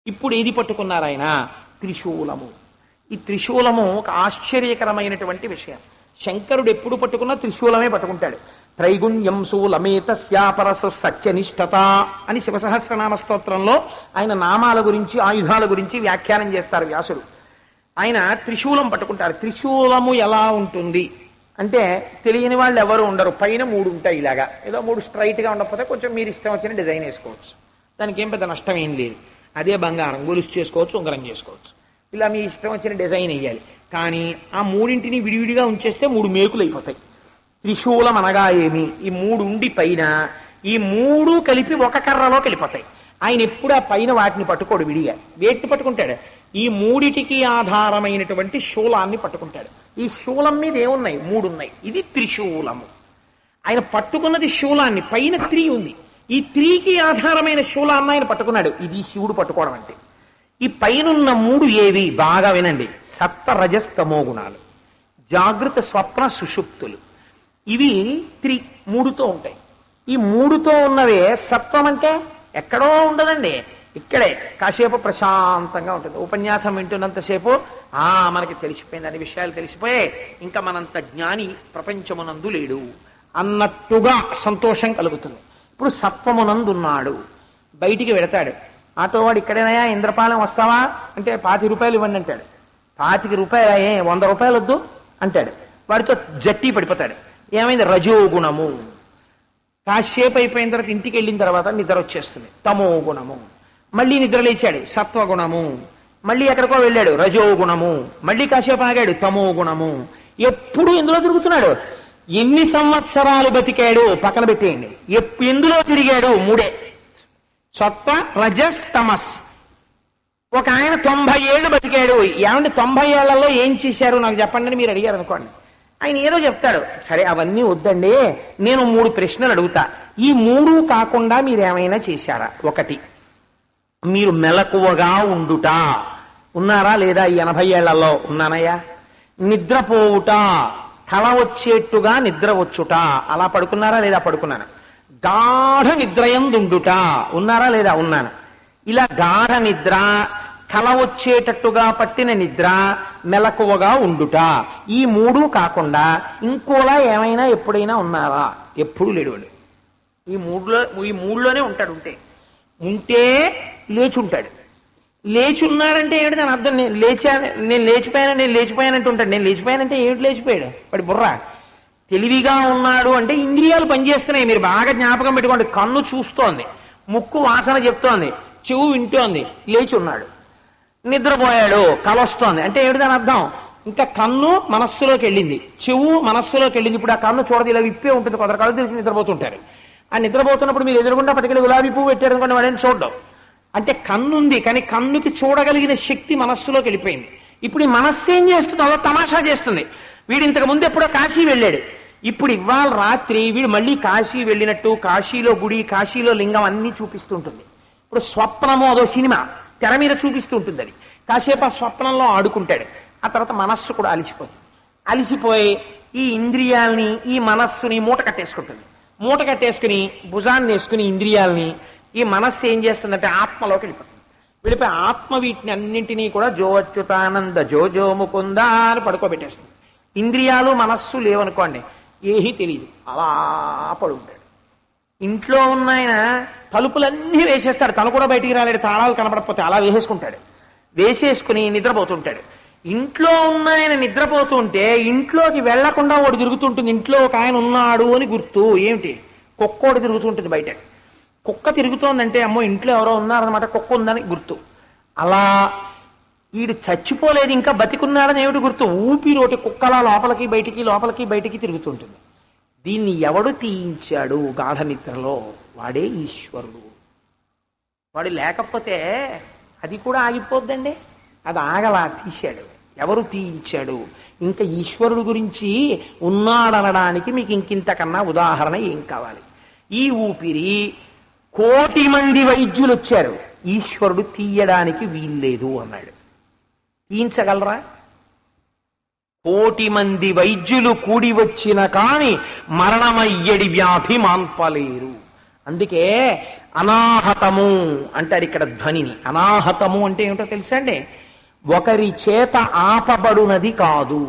ఇప్పుడు ఏది పట్టుకున్నారు ఆయన? త్రిశూలము. ఈ త్రిశూలము ఒక ఆశ్చర్యకరమైనటువంటి విషయం. శంకరుడు ఎప్పుడు పట్టుకున్నా త్రిశూలమే పట్టుకుంటాడు. త్రైగుణ్యం శూలమేతస్యాపరసు సత్యనిష్టత అని శివసహస్రనామ స్తోత్రంలో ఆయన నామాల గురించి ఆయుధాల గురించి వ్యాఖ్యానం చేస్తారు వ్యాసుడు. ఆయన త్రిశూలం పట్టుకుంటారు. త్రిశూలము ఎలా ఉంటుంది అంటే తెలియని వాళ్ళు ఎవరు ఉండరు. పైన 3 ఉంటాయి ఇలాగా, ఏదో 3 స్ట్రైట్గా ఉండకపోతే కొంచెం మీరు ఇష్టం వచ్చిన డిజైన్ వేసుకోవచ్చు, దానికి ఏం పెద్ద నష్టం ఏం లేదు. అదే బంగారం గొలుసు చేసుకోవచ్చు, ఉంగరం చేసుకోవచ్చు, ఇలా మీ ఇష్టం వచ్చిన డిజైన్ వేయాలి. కానీ ఆ 3ంటిని విడివిడిగా ఉంచేస్తే 3 మేకులు అయిపోతాయి. త్రిశూలం అనగా ఏమి? ఈ 3 ఉండి పైన ఈ 3 కలిపి ఒక కర్రలో కలిపోతాయి. ఆయన ఎప్పుడు ఆ పైన వాటిని పట్టుకోడు, విడిగా వేటిని పట్టుకుంటాడు? ఈ 3టికి ఆధారమైనటువంటి శూలాన్ని పట్టుకుంటాడు. ఈ శూలం మీద ఏమున్నాయి? 3 ఉన్నాయి. ఇది త్రిశూలము. ఆయన పట్టుకున్నది శూలాన్ని, పైన 3 ఉంది. ఈ 3కి ఆధారమైన శూలాన్ని ఆయన పట్టుకున్నాడు. ఇది శివుడు పట్టుకోవడం అంటే. ఈ పైనున్న 3 ఏవి? బాగా వినండి. సత్వ రజస్తమో గుణాలు, జాగృత స్వప్న సుషుప్తులు. ఇవి 3తో ఉంటాయి. ఈ 3తో ఉన్నవే సత్వం. అంటే ఎక్కడో ఉండదండి, ఇక్కడే కాసేపు ప్రశాంతంగా ఉంటుంది. ఉపన్యాసం వింటున్నంతసేపు మనకి తెలిసిపోయింది, అన్ని విషయాలు తెలిసిపోయే, ఇంకా మనంత జ్ఞాని ప్రపంచమునందు లేడు అన్నట్టుగా సంతోషం కలుగుతుంది. ఇప్పుడు సత్వమునందున్నాడు. బయటికి వెడతాడు. ఆటోవాడు ఇక్కడేనాయా ఇంద్రపాలెం వస్తావా అంటే 25 రూపాయలు ఇవ్వండి అంటాడు. 25 రూపాయలు 100 రూపాయలు వద్దు అంటాడు. వాడితో జట్టి పడిపోతాడు. ఏమైంది? రజోగుణము. కాసేపు అయిపోయిన తర్వాత ఇంటికి వెళ్ళిన తర్వాత నిద్ర వచ్చేస్తుంది, తమో గుణము. మళ్ళీ నిద్ర లేచాడు, సత్వగుణము. మళ్ళీ ఎక్కడికో వెళ్ళాడు, రజోగుణము. మళ్ళీ కాసేపు ఆగాడు, తమో గుణము. ఎప్పుడు ఎందులో తిరుగుతున్నాడు? ఎన్ని సంవత్సరాలు బతికాడు పక్కన పెట్టేయండి, ఎందులో తిరిగాడు? 3. సత్వ రజస్ తమస్. ఒక ఆయన 90 ఏళ్ళు బతికాడు. ఏమంటే 90 ఏళ్లలో ఏం చేశారు నాకు చెప్పండి అని మీరు అడిగారు అనుకోండి, ఆయన ఏదో చెప్తాడు. సరే అవన్నీ వద్దండి, నేను 3 ప్రశ్నలు అడుగుతా. ఈ 3 కాకుండా మీరేమైనా చేశారా? 1, మీరు మెలకువగా ఉండుట. ఉన్నారా లేదా? ఈ 80 ఏళ్లలో ఉన్నానయ్యా. నిద్రపోవుట, కళ వచ్చేట్టుగా నిద్ర వచ్చుట. అలా పడుకున్నారా లేదా? పడుకున్నాను. గాఢ నిద్రయందుండుట. ఉన్నారా లేదా? ఉన్నాను. ఇలా గాఢ నిద్ర, కళ వచ్చేటట్టుగా పట్టిన నిద్ర, మెలకువగా ఉండుట. ఈ 3 కాకుండా ఇంకోలా ఏమైనా ఎప్పుడైనా ఉన్నారా? ఎప్పుడు లేడు. ఈ 3లోనే ఉంటాడు. ఉంటే లేచుంటాడు. లేచున్నాడంటే ఏమిటి దాని అర్థం? నేను లేచిపోయానంటే ఉంటాడు. నేను లేచిపోయానంటే ఏమిటి లేచిపోయాడు? వాడి బుర్ర. తెలివిగా ఉన్నాడు అంటే ఇంద్రియాలు పనిచేస్తున్నాయి. మీరు బాగా జ్ఞాపకం పెట్టుకోండి. కన్ను చూస్తోంది, ముక్కు వాసన చెప్తోంది, చెవు వింటోంది, లేచి ఉన్నాడు. నిద్రపోయాడు, కల వస్తోంది అంటే ఏమిటి దాని అర్థం? ఇంకా కన్ను మనస్సులోకి వెళ్ళింది, చెవు మనస్సులోకి వెళ్ళింది. ఇప్పుడు ఆ కన్ను చూడదు, ఇలా విప్పే ఉంటుంది. కొందరు కళ్ళు తెలిసి నిద్రపోతుంటారు. ఆ నిద్రపోతున్నప్పుడు మీరు ఎదురుగుండా పట్టుకెళ్ళి గులాబీ పువ్వు పెట్టారు అనుకోండి, వాడని చూడడం. అంటే కన్నుంది, కానీ కన్నుకి చూడగలిగిన శక్తి మనస్సులోకి వెళ్ళిపోయింది. ఇప్పుడు ఈ మనస్సు ఏం చేస్తుంది? అదో తమాషా చేస్తుంది. వీడు ఇంతకు ముందు ఎప్పుడో కాశీ వెళ్ళాడు. ఇప్పుడు ఇవాళ రాత్రి వీడు మళ్ళీ కాశీ వెళ్ళినట్టు, కాశీలో గుడి, కాశీలో లింగం అన్నీ చూపిస్తుంటుంది. ఇప్పుడు స్వప్నము అదో సినిమా తెర మీద చూపిస్తూ ఉంటుంది. అది కాసేపు ఆ స్వప్నంలో ఆడుకుంటాడు. ఆ తర్వాత మనస్సు కూడా అలిసిపోయి ఈ ఇంద్రియాలని, ఈ మనస్సుని మూట కట్టేసుకుంటుంది. మూట కట్టేసుకుని భుజాన్ని వేసుకుని ఇంద్రియాలని, ఈ మనస్సు ఏం చేస్తుందంటే ఆత్మలోకి వెళ్ళిపోయి ఆత్మ వీటిని అన్నింటినీ కూడా జో అచ్యుతానంద జో ముకుంద అని పడుకోబెట్టేస్తుంది. ఇంద్రియాలు మనస్సు లేవనుకోండి, ఏమీ తెలియదు, అలా పడుకుంటాడు. ఇంట్లో ఉన్న ఆయన తలుపులన్నీ వేసేస్తాడు. తను కూడా బయటికి రాలేడు, తాళాలు కనపడకపోతే అలా వేసేసుకుని నిద్రపోతుంటాడు. ఇంట్లో ఉన్న ఆయన నిద్రపోతుంటే ఇంట్లోకి వెళ్లకుండా వాడు తిరుగుతుంటుంది. ఇంట్లో ఒక ఆయన ఉన్నాడు అని గుర్తు. ఏమిటి? కుక్కోడు తిరుగుతుంటుంది బయట. కుక్క తిరుగుతోందంటే అమ్మో ఇంట్లో ఎవరో ఉన్నారనమాట, కుక్క ఉందని గుర్తు. అలా వీడు చచ్చిపోలేదు, ఇంకా బతికున్నాడని ఏమిటి గుర్తు? ఊపిరోటి కుక్కలా లోపలికి బయటికి తిరుగుతుంటుంది. దీన్ని ఎవడు తీయించాడు గాఢ నిద్రలో? వాడే ఈశ్వరుడు. వాడు లేకపోతే అది కూడా ఆగిపోద్దండి. అది ఆగలా తీశాడు. ఎవరు తీయించాడు? ఇంకా ఈశ్వరుడు గురించి ఉన్నాడనడానికి మీకు ఇంకింతకన్నా ఉదాహరణ ఏం కావాలి? ఈ ఊపిరి 1,000,000 మంది వైద్యులు వచ్చారు, ఈశ్వరుడు తీయడానికి వీల్లేదు అన్నాడు. తీయించగలరా? 1,000,000 మంది వైద్యులు కూడి వచ్చిన కాని మరణమయ్యడి వ్యాధి మాన్పలేరు. అందుకే అనాహతము అంటారు ఇక్కడ ధ్వనిని. అనాహతము అంటే ఏమిటో తెలుసా అండి? ఒకరి చేత ఆపబడునది కాదు.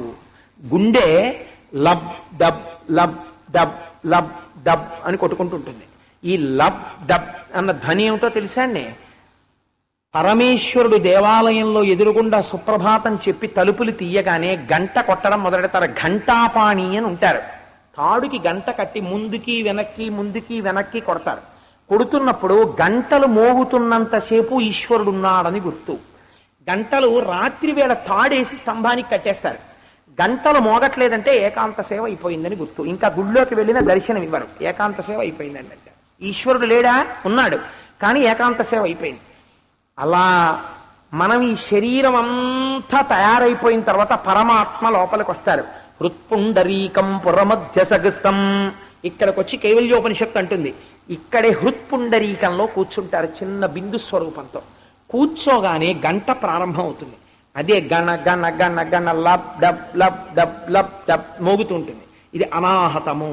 గుండె లబ్ dub lub dub lub dub అని కొట్టుకుంటుంటుంది. ఈ లబ్ డబ్ అన్న ధ్వని ఏమిటో తెలుసా అండి? పరమేశ్వరుడు దేవాలయంలో ఎదురుగుండా సుప్రభాతం చెప్పి తలుపులు తీయగానే గంట కొట్టడం మొదలెడతారు. ఘంటాపాణి అని ఉంటారు. తాడుకి గంట కట్టి ముందుకి వెనక్కి కొడతారు. కొడుతున్నప్పుడు గంటలు మోగుతున్నంతసేపు ఈశ్వరుడు ఉన్నాడని గుర్తు. గంటలు రాత్రి వేళ తాడేసి స్తంభానికి కట్టేస్తారు. గంటలు మోగట్లేదంటే ఏకాంత సేవ అయిపోయిందని గుర్తు. ఇంకా గుళ్ళోకి వెళ్ళిన దర్శనం ఇవ్వరు. ఏకాంత సేవ అయిపోయిందండి అంటే ఈశ్వరుడు లేడా? ఉన్నాడు, కానీ ఏకాంత సేవ అయిపోయింది. అలా మనం ఈ శరీరం అంతా తయారైపోయిన తర్వాత పరమాత్మ లోపలికి వస్తారు. హృత్పుండరీకం పురమధ్య సగస్తం. ఇక్కడికి వచ్చి కైవల్యోపనిషత్తు అంటుంది, ఇక్కడే హృత్పుండరీకంలో కూర్చుంటారు చిన్న బిందు స్వరూపంతో. కూర్చోగానే గంట ప్రారంభం అవుతుంది. అదే గణ గణ గణ గణ lub dub lub dub lub dub మోగుతూ ఉంటుంది. ఇది అనాహతము.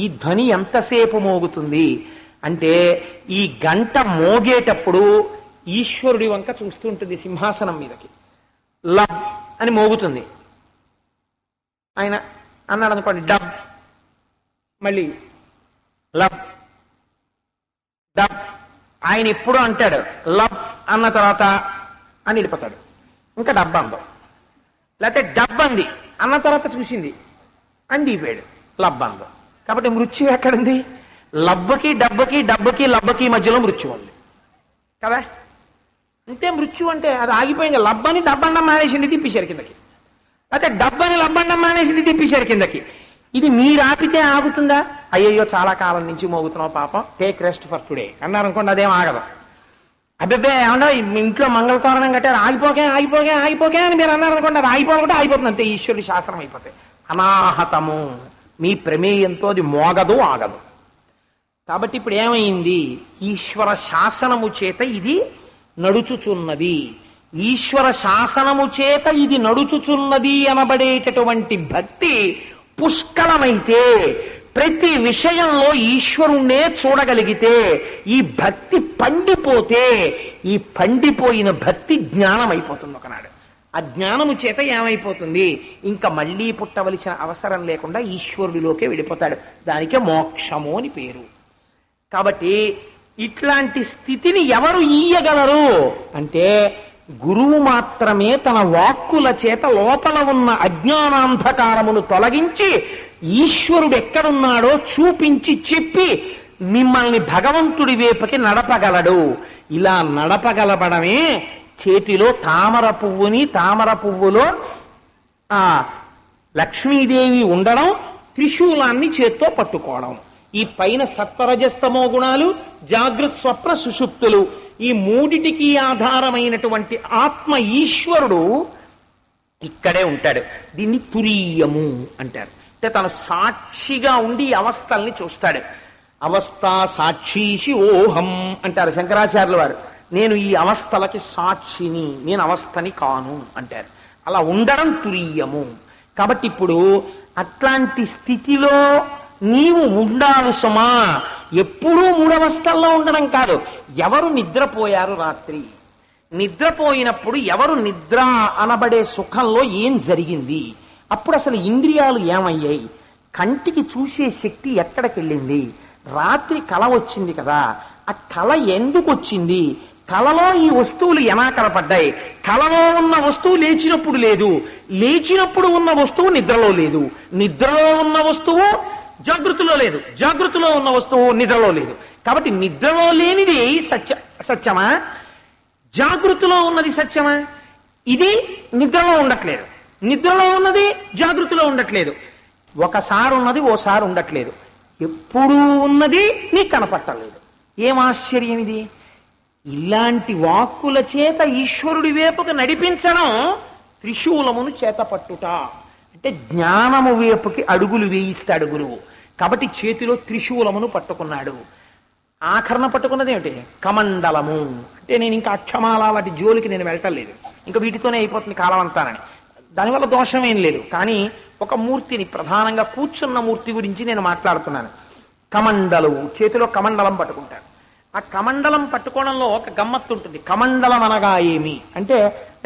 ఈ ధ్వని ఎంతసేపు మోగుతుంది అంటే ఈ గంట మోగేటప్పుడు ఈశ్వరుడి వంక చూస్తూ ఉంటుంది సింహాసనం మీదకి. లబ్ అని మోగుతుంది. ఆయన అన్నాడు అనుకోండి డబ్, మళ్ళీ లబ్ డబ్. ఆయన ఎప్పుడు అంటాడు లబ్ అన్న తర్వాత అని వెళ్ళిపోతాడు. ఇంకా డబ్బు అందం, లేకపోతే డబ్బు అంది అన్న తర్వాత చూసింది అందిపోయాడు లబ్ అందం. కాబట్టి మృత్యు ఎక్కడుంది? లబ్బకి డబ్బకి డబ్బకి లబ్బకి మధ్యలో మృత్యు ఉంది కదా. అంతే మృత్యు అంటే అది ఆగిపోయింది. లబ్బని డబ్బండం మానేసింది తిప్పేశారు కిందకి, అయితే డబ్బని లబ్బండం మానేసింది తిప్పేశారు కిందకి. ఇది మీరు ఆపితే ఆగుతుందా? అయ్యయ్యో చాలా కాలం నుంచి మోగుతున్నావు పాపం, టేక్ రెస్ట్ ఫర్ టుడే అన్నారు అనుకోండి, అదేం ఆగదు. అబ్బే ఏమన్నా ఇంట్లో మంగళతోరణం కట్టారు, ఆగిపోకే అని మీరు అన్నారు అనుకోండి, అది ఆగిపోవాలంటే ఆగిపోతుంది అంతే. ఈశ్వరుడి శాసనం అయిపోతాయి. అనాహతము, మీ ప్రమేయంతో అది మోగదు, ఆగదు. కాబట్టి ఇప్పుడు ఏమైంది? ఈశ్వర శాసనము చేత ఇది నడుచుచున్నది. ఈశ్వర శాసనము చేత ఇది నడుచుచున్నది అనబడేటటువంటి భక్తి పుష్కలమైతే, ప్రతి విషయంలో ఈశ్వరుణ్ణే చూడగలిగితే, ఈ భక్తి పండిపోతే, ఈ పండిపోయిన భక్తి జ్ఞానం అయిపోతుంది ఒకనాడు. ఆ జ్ఞానము చేత ఏమైపోతుంది? ఇంకా మళ్ళీ పుట్టవలసిన అవసరం లేకుండా ఈశ్వరుడిలోకే వెళ్ళిపోతాడు. దానికే మోక్షము అని పేరు. కాబట్టి ఇట్లాంటి స్థితిని ఎవరు ఇయ్యగలరు అంటే గురువు మాత్రమే. తన వాక్కుల చేత లోపల ఉన్న అజ్ఞానాంధకారమును తొలగించి ఈశ్వరుడు ఎక్కడున్నాడో చూపించి చెప్పి మిమ్మల్ని భగవంతుడి వైపుకి నడపగలడు. ఇలా నడపగలబడమే చేతిలో తామర పువ్వుని, తామర పువ్వులో లక్ష్మీదేవి ఉండడం, త్రిశూలాన్ని చేత్తో పట్టుకోవడం. ఈ పైన సత్వరజస్తమో గుణాలు, జాగృత్ స్వప్న సుషుప్తులు, ఈ మూడిటికి ఆధారమైనటువంటి ఆత్మ ఈశ్వరుడు ఇక్కడే ఉంటాడు. దీన్ని తురీయము అంటారు. అంటే తను సాక్షిగా ఉండి అవస్థల్ని చూస్తాడు. అవస్థ సాక్షీషి ఓహం అంటారు శంకరాచార్యుల వారు. నేను ఈ అవస్థలకి సాక్షిని, నేను అవస్థని కాను అంటారు. అలా ఉండడం తురీయము. కాబట్టి ఇప్పుడు అట్లాంటి స్థితిలో నీవు ఉండాలి సుమా. ఎప్పుడూ మూడవస్థల్లో ఉండడం కాదు. ఎవరు నిద్రపోయారు రాత్రి, నిద్రపోయినప్పుడు ఎవరు నిద్ర అనబడే సుఖంలో ఏం జరిగింది, అప్పుడు అసలు ఇంద్రియాలు ఏమయ్యాయి, కంటికి చూసే శక్తి ఎక్కడికి వెళ్ళింది, రాత్రి కల వచ్చింది కదా, ఆ కల ఎందుకు వచ్చింది, కలలో ఈ వస్తువులు ఎలా కనపడ్డాయి, కలలో ఉన్న వస్తువు లేచినప్పుడు లేదు, లేచినప్పుడు ఉన్న వస్తువు నిద్రలో లేదు, నిద్రలో ఉన్న వస్తువు జాగృతిలో లేదు, జాగృతిలో ఉన్న వస్తువు నిద్రలో లేదు. కాబట్టి నిద్రలో లేనిది సత్యమా, జాగృతిలో ఉన్నది సత్యమా? ఇది నిద్రలో ఉండట్లేదు, నిద్రలో ఉన్నది జాగృతిలో ఉండట్లేదు, ఒకసారి ఉన్నది ఓసారి ఉండట్లేదు, ఎప్పుడూ ఉన్నది నీకు కనపట్టలేదు. ఏం ఆశ్చర్యం ఇది! ఇలాంటి వాక్కుల చేత ఈశ్వరుడి వైపుకు నడిపించడం త్రిశూలమును చేత పట్టుట అంటే జ్ఞానము వైపుకి అడుగులు వేయిస్తాడు గురువు. కాబట్టి చేతిలో త్రిశూలమును పట్టుకున్నాడు. ఆఖరణ పట్టుకున్నది ఏమిటి? కమండలము. అంటే నేను ఇంకా అక్షమాల వాటి జోలికి నేను వెళ్ళటలేదు, ఇంకా వీటితోనే అయిపోతుంది కాలం అంతానని. దానివల్ల దోషం ఏం లేదు. కానీ ఒక మూర్తిని, ప్రధానంగా కూర్చున్న మూర్తి గురించి నేను మాట్లాడుతున్నాను. కమండలు, చేతిలో కమండలం పట్టుకుంటాడు. ఆ ఆ కమండలం పట్టుకోవడంలో ఒక గమ్మత్తు ఉంటుంది. కమండలం అనగా ఏమి అంటే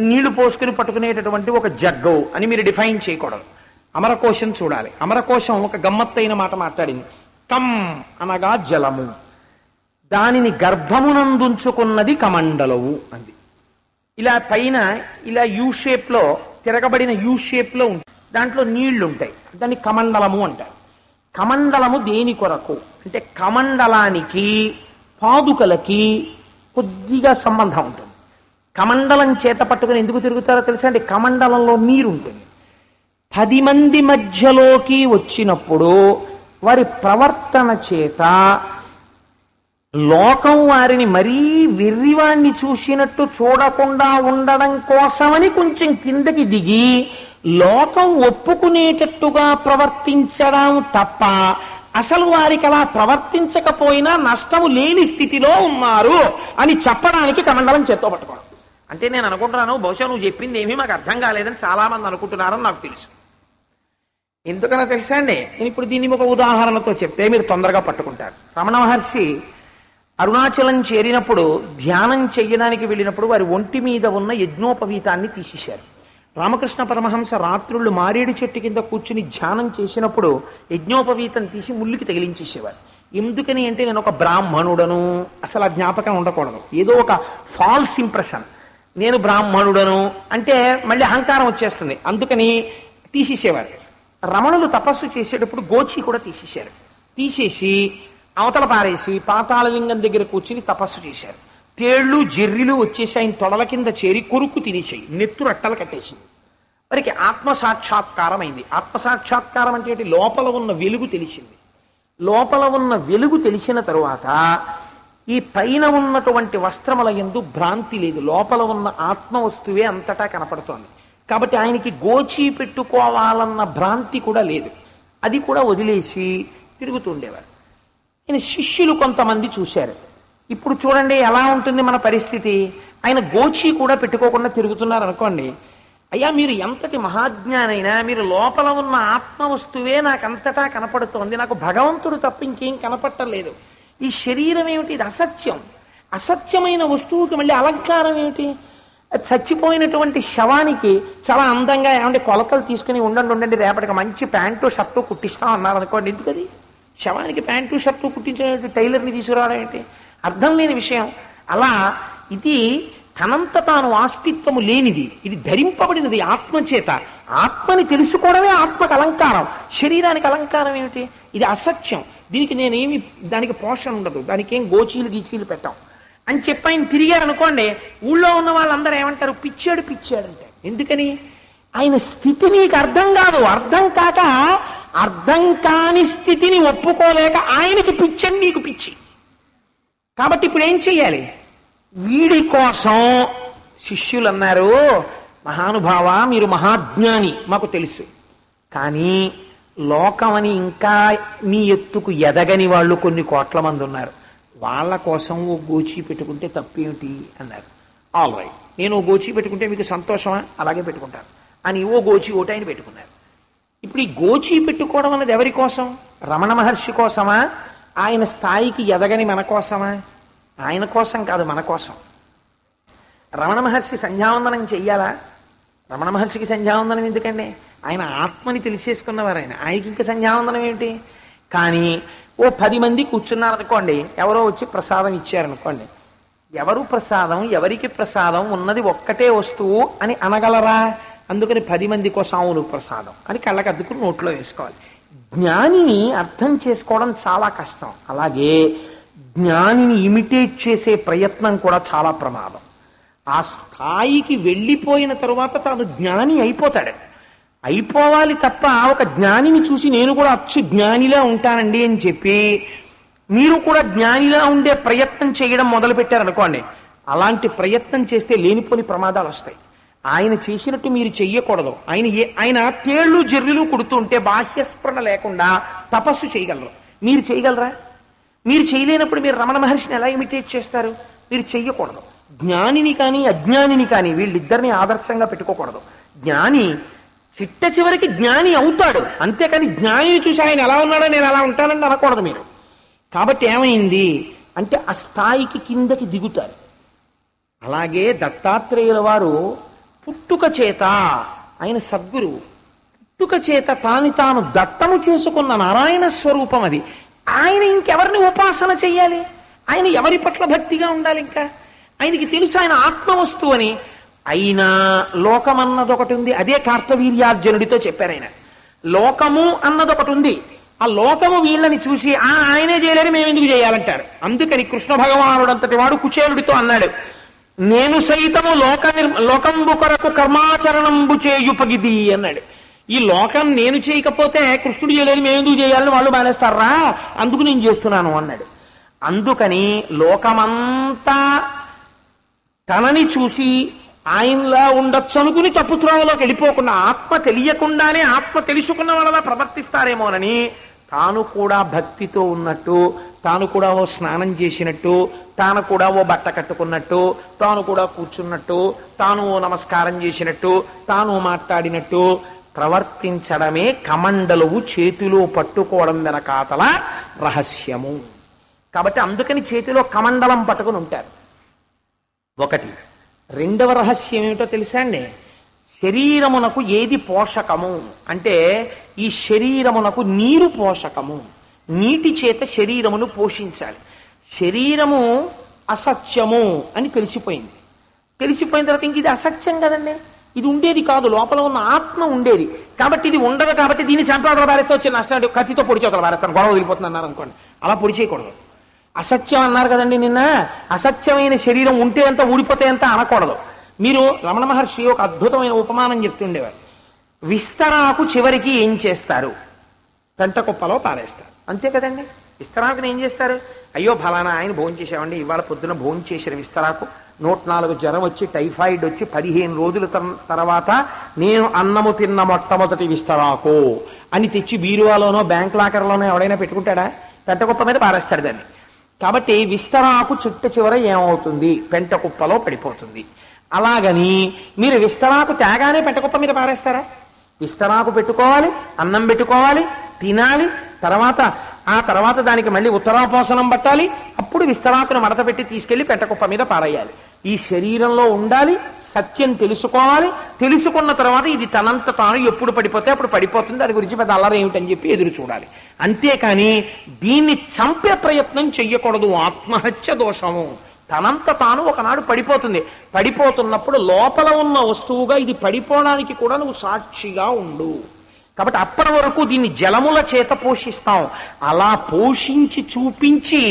నీళ్లు పోసుకుని పట్టుకునేటటువంటి ఒక జగ్గు అని మీరు డిఫైన్ చేయకూడదు. అమరకోశం చూడాలి. అమరకోశం ఒక గమ్మత్తైన మాట మాట్లాడింది. కం అనగా జలము, దానిని గర్భమునందుంచుకున్నది కమండలవు అంది. ఇలా పైన ఇలా యూ షేప్ లో తిరగబడిన యూ షేప్ లో ఉంటుంది, దాంట్లో నీళ్లు ఉంటాయి, దాన్ని కమండలము అంటారు. కమండలము దేని కొరకు అంటే కమండలానికి పాదుకలకి కొద్దిగా సంబంధం ఉంటుంది. కమండలం చేత పట్టుకుని ఎందుకు తిరుగుతారో తెలుసా అండి? కమండలంలో నీరు ఉంటుంది. 10 మంది మధ్యలోకి వచ్చినప్పుడు వారి ప్రవర్తన చేత లోకం వారిని మరీ వెర్రివాణ్ణి చూసినట్టు చూడకుండా ఉండడం కోసమని కొంచెం కిందకి దిగి లోకం ఒప్పుకునేటట్టుగా ప్రవర్తించడం తప్ప అసలు వారికి అలా ప్రవర్తించకపోయినా నష్టము లేని స్థితిలో ఉన్నారు అని చెప్పడానికి కమండలం చేత్తో పట్టుకోవడం. అంటే నేను అనుకుంటున్నాను, బహుశా నువ్వు చెప్పింది ఏమీ మాకు అర్థం కాలేదని చాలా మంది అనుకుంటున్నారని నాకు తెలుసు. ఎందుకన్నా తెలుసా అండి? నేను ఇప్పుడు దీన్ని ఒక ఉదాహరణతో చెప్తే మీరు తొందరగా పట్టుకుంటారు. రమణ మహర్షి అరుణాచలం చేరినప్పుడు ధ్యానం చెయ్యడానికి వెళ్ళినప్పుడు వారి ఒంటి మీద ఉన్న యజ్ఞోపవీతాన్ని తీసేశారు. రామకృష్ణ పరమహంస రాత్రుళ్ళు మారేడు చెట్టు కింద కూర్చుని ధ్యానం చేసినప్పుడు యజ్ఞోపవీతం తీసి ముళ్ళుకి తగిలించేసేవారు. ఎందుకని అంటే నేను ఒక బ్రాహ్మణుడను, అసలు ఆ జ్ఞాపకం ఉండకూడదు, ఏదో ఒక ఫాల్స్ ఇంప్రెషన్, నేను బ్రాహ్మణుడను అంటే మళ్ళీ అహంకారం వచ్చేస్తుంది, అందుకని తీసేసేవారు. రమణులు తపస్సు చేసేటప్పుడు గోచి కూడా తీసేశారు. తీసేసి అవతల పారేసి పాతాళలింగం దగ్గర కూర్చుని తపస్సు చేశారు. తేళ్లు జెర్రిలు వచ్చేసి ఆయన తొడల కింద చేరి కొరుక్కు తినేసాయి, నెత్తు రట్టలు కట్టేసింది. వారికి ఆత్మసాక్షాత్కారం అయింది. ఆత్మసాక్షాత్కారం అంటే ఏంటి? లోపల ఉన్న వెలుగు తెలిసింది. లోపల ఉన్న వెలుగు తెలిసిన తరువాత ఈ పైన ఉన్నటువంటి వస్త్రముల యందు భ్రాంతి లేదు, లోపల ఉన్న ఆత్మ వస్తువే అంతటా కనపడుతోంది. కాబట్టి ఆయనకి గోచి పెట్టుకోవాలన్న భ్రాంతి కూడా లేదు, అది కూడా వదిలేసి తిరుగుతుండేవారు. ఆయన శిష్యులు కొంతమంది చూశారు. ఇప్పుడు చూడండి ఎలా ఉంటుంది మన పరిస్థితి. ఆయన గోచి కూడా పెట్టుకోకుండా తిరుగుతున్నారు అనుకోండి, అయ్యా మీరు ఎంతటి మహాజ్ఞానైనా మీరు లోపల ఉన్న ఆత్మ వస్తువే నాకు అంతటా కనపడుతోంది, నాకు భగవంతుడు తప్ప ఇంకేం కనపట్టలేదు, ఈ శరీరం ఏమిటి? ఇది అసత్యం. అసత్యమైన వస్తువుకి మళ్ళీ అలంకారం ఏమిటి? చచ్చిపోయినటువంటి శవానికి చాలా అందంగా ఏమంటే కొలతలు తీసుకుని ఉండండి రేపటికి మంచి ప్యాంటు షర్టు కుట్టిస్తాం అన్నారు అనుకోండి, ఎందుకది? శవానికి ప్యాంటు షర్టు కుట్టించే టైలర్ని తీసుకురావడం ఏంటి? అర్థం లేని విషయం. అలా ఇది తనంత తాను అస్తిత్వము లేనిది, ఇది ధరింపబడినది ఆత్మచేత. ఆత్మని తెలుసుకోవడమే ఆత్మకు అలంకారం, శరీరానికి అలంకారం ఏమిటి? ఇది అసత్యం, దీనికి నేనేమి, దానికి పోషణ ఉండదు, దానికి ఏం గోచీలు గీచీలు పెట్టాం అని చెప్పి ఆయన తిరిగారు అనుకోండి, ఊళ్ళో ఉన్న వాళ్ళందరూ ఏమంటారు? పిచ్చాడు అంటే. ఎందుకని? ఆయన స్థితి నీకు అర్థం కాదు, అర్థం కాక అర్థం కాని స్థితిని ఒప్పుకోలేక ఆయనకి పిచ్చని నీకు పిచ్చి. కాబట్టి ఇప్పుడు ఏం చెయ్యాలి? వీడి కోసం శిష్యులు అన్నారు, మహానుభావ మీరు మహాజ్ఞాని మాకు తెలుసు, కానీ లోకమని ఇంకా నీ ఎత్తుకు ఎదగని వాళ్ళు కొన్ని కోట్ల మంది ఉన్నారు, వాళ్ళ కోసం ఓ గోచి పెట్టుకుంటే తప్పేమిటి అన్నారు. ఆల్ రైట్, నేను ఓ గోచి పెట్టుకుంటే మీకు సంతోషమా? అలాగే పెట్టుకుంటాను అని ఓ గోచి ఓటు ఆయన పెట్టుకున్నారు. ఇప్పుడు ఈ గోచి పెట్టుకోవడం అన్నది ఎవరి కోసం? రమణ మహర్షి కోసమా? ఆయన స్థాయికి ఎదగని మన కోసమా? ఆయన కోసం కాదు, మన కోసం. రమణ మహర్షి సంధ్యావందనం చెయ్యాలా? రమణ మహర్షికి సంధ్యావందనం ఎందుకండి? ఆయన ఆత్మని తెలిసేసుకున్నవారు, ఆయనకి ఇంకా సంధ్యావందనం ఏమిటి? కానీ ఓ 10 మంది కూర్చున్నారనుకోండి, ఎవరో వచ్చి ప్రసాదం ఇచ్చారనుకోండి, ఎవరు ప్రసాదం, ఎవరికి ప్రసాదం, ఉన్నది ఒక్కటే వస్తువు అని అనగలరా? అందుకని 10 మంది కోసం అవును ప్రసాదం అని కళ్ళకద్దుకుని నోట్లో వేసుకోవాలి. జ్ఞానిని అర్థం చేసుకోవడం చాలా కష్టం. అలాగే జ్ఞానిని ఇమిటేట్ చేసే ప్రయత్నం కూడా చాలా ప్రమాదం. ఆ స్థాయికి వెళ్ళిపోయిన తరువాత తాను జ్ఞాని అయిపోతాడు. అయిపోవాలి తప్ప ఒక జ్ఞానిని చూసి నేను కూడా అచ్చు జ్ఞానిలా ఉంటానండి అని చెప్పి మీరు కూడా జ్ఞానిలా ఉండే ప్రయత్నం చేయడం మొదలు పెట్టారనుకోండి, అలాంటి ప్రయత్నం చేస్తే లేనిపోని ప్రమాదాలు వస్తాయి. ఆయన చేసినట్టు మీరు చెయ్యకూడదు. ఆయన తేళ్లు జర్రిలు కుడుతుంటే బాహ్యస్ఫురణ లేకుండా తపస్సు చేయగలరు. మీరు చేయగలరా? మీరు చేయలేనప్పుడు మీరు రమణ మహర్షిని ఎలా ఇమిటేట్ చేస్తారు? మీరు చెయ్యకూడదు. జ్ఞానిని కానీ అజ్ఞానిని కానీ వీళ్ళిద్దరిని ఆదర్శంగా పెట్టుకోకూడదు. జ్ఞాని చిట్ట చివరికి జ్ఞాని అవుతాడు, అంతేకాని జ్ఞానిని చూసి ఆయన ఎలా ఉన్నాడో నేను అలా ఉంటానని అనకూడదు మీరు. కాబట్టి ఏమైంది? అంటే ఆ స్థాయికి కిందకి దిగుతారు. అలాగే దత్తాత్రేయుల వారు పుట్టుక చేత, ఆయన సద్గురువు, పుట్టుక చేత తాను దత్తము చేసుకున్న నారాయణ స్వరూపం అది. ఆయన ఇంకెవరిని ఉపాసన చెయ్యాలి? ఆయన ఎవరి పట్ల భక్తిగా ఉండాలి? ఇంకా ఆయనకి తెలుసు ఆయన ఆత్మవస్తువు అని. అయినా లోకం అన్నదొకటి ఉంది. అదే కార్తవీర్యార్జునుడితో చెప్పారు ఆయన. లోకము అన్నదొకటి ఉంది. ఆ లోకము వీళ్ళని చూసి ఆయనే చేయలేరు, మేము ఎందుకు చేయాలంటారు. అందుకని కృష్ణ భగవానుడు అంతటి వాడు కుచేలుడితో అన్నాడు, నేను సైతము లోకంబు కొరకు కర్మాచరణంబు చేయుపగిది అన్నాడు. ఈ లోకం నేను చేయకపోతే కృష్ణుడు చేయలేదు, మేము ఎందుకు చేయాలని వాళ్ళు మానేస్తారా, అందుకు నేను చేస్తున్నాను అన్నాడు. అందుకని లోకమంతా తనని చూసి ఆయనలా ఉండొచ్చు అనుకుని తప్పుత్రోవలోకి వెళ్ళిపోకుండా, ఆత్మ తెలియకుండానే ఆత్మ తెలుసుకున్న వాళ్ళలా ప్రవర్తిస్తారేమోనని తాను కూడా భక్తితో ఉన్నట్టు, తాను కూడా ఓ స్నానం చేసినట్టు, తాను కూడా ఓ బట్ట కట్టుకున్నట్టు, తాను కూడా కూర్చున్నట్టు, తాను ఓ నమస్కారం చేసినట్టు, తాను మాట్లాడినట్టు ప్రవర్తించడమే కమండలువు చేతిలో పట్టుకోవడం వెనకాతల రహస్యము. కాబట్టి అందుకని చేతిలో కమండలం పట్టుకుని ఉంటారు. ఒకటి. రెండవ రహస్యం ఏమిటో తెలుసా అండి? శరీరమునకు ఏది పోషకము అంటే, ఈ శరీరమునకు నీరు పోషకము. నీటి చేత శరీరమును పోషించాలి. శరీరము అసత్యము అని తెలిసిపోయింది. తెలిసిపోయిన తర్వాత ఇంక ఇది అసత్యం కదండి, ఇది ఉండేది కాదు, లోపల ఉన్న ఆత్మ ఉండేది. కాబట్టి ఇది ఉండదు, కాబట్టి దీన్ని చంపవతల పారేస్తే వచ్చి నష్టాలు, కత్తితో పొడి చేతలు పారేస్తాను, గొడవ వదిలిపోతుంది అన్నారు అనుకోండి. అలా పొడి చేయకూడదు. అసత్యం అన్నారు కదండి నిన్న, అసత్యమైన శరీరం ఉంటే ఎంత ఊడిపోతే ఎంత అనకూడదు. మీరు రమణ మహర్షి ఒక అద్భుతమైన ఉపమానం చెప్తుండేవారు. విస్తరాకు చివరికి ఏం చేస్తారు? పెంట కుప్పలో పారేస్తారు, అంతే కదండి. విస్తరాకుని ఏం చేస్తారు? అయ్యో ఫలానా ఆయన భోజనం చేసామండి, ఇవాళ పొద్దున భోజనం చేసిన విస్తరాకు 104 జ్వరం వచ్చి టైఫాయిడ్ వచ్చి 15 రోజుల తర్వాత నేను అన్నము తిన్న మొట్టమొదటి విస్తరాకు అని తెచ్చి బీరువాలోనో బ్యాంక్ లాకర్లోనో ఎవడైనా పెట్టుకుంటాడా? పెంట కుప్ప మీద పారేస్తాడు దాన్ని. కాబట్టి విస్తరాకు చుట్ట చివర ఏమవుతుంది? పెంట కుప్పలో పడిపోతుంది. అలాగని మీరు విస్తరాకు తేగానే పెంట కుప్ప మీద పారేస్తారా? విస్తరాకు పెట్టుకోవాలి, అన్నం పెట్టుకోవాలి, తినాలి, ఆ తర్వాత దానికి మళ్ళీ ఉత్తరాపోసనం పట్టాలి, అప్పుడు విస్తరాకును మడత పెట్టి తీసుకెళ్లి పెంట కుప్ప మీద పారేయాలి. ఈ శరీరంలో ఉండాలి, సత్యం తెలుసుకోవాలి, తెలుసుకున్న తర్వాత ఇది తనంత తాను ఎప్పుడు పడిపోతే అప్పుడు పడిపోతుంది, దాని గురించి పెద్ద అల్లరి ఏమిటని చెప్పి ఎదురు చూడాలి. అంతేకాని దీన్ని చంపే ప్రయత్నం చెయ్యకూడదు. ఆత్మహత్య దోషము. తనంత తాను ఒకనాడు పడిపోతుంది. పడిపోతున్నప్పుడు లోపల ఉన్న వస్తువుగా ఇది పడిపోవడానికి కూడా నువ్వు సాక్షిగా ఉండు. కాబట్టి అప్పటి వరకు దీన్ని జలముల చేత పోషిస్తాం. అలా పోషించి చూపించి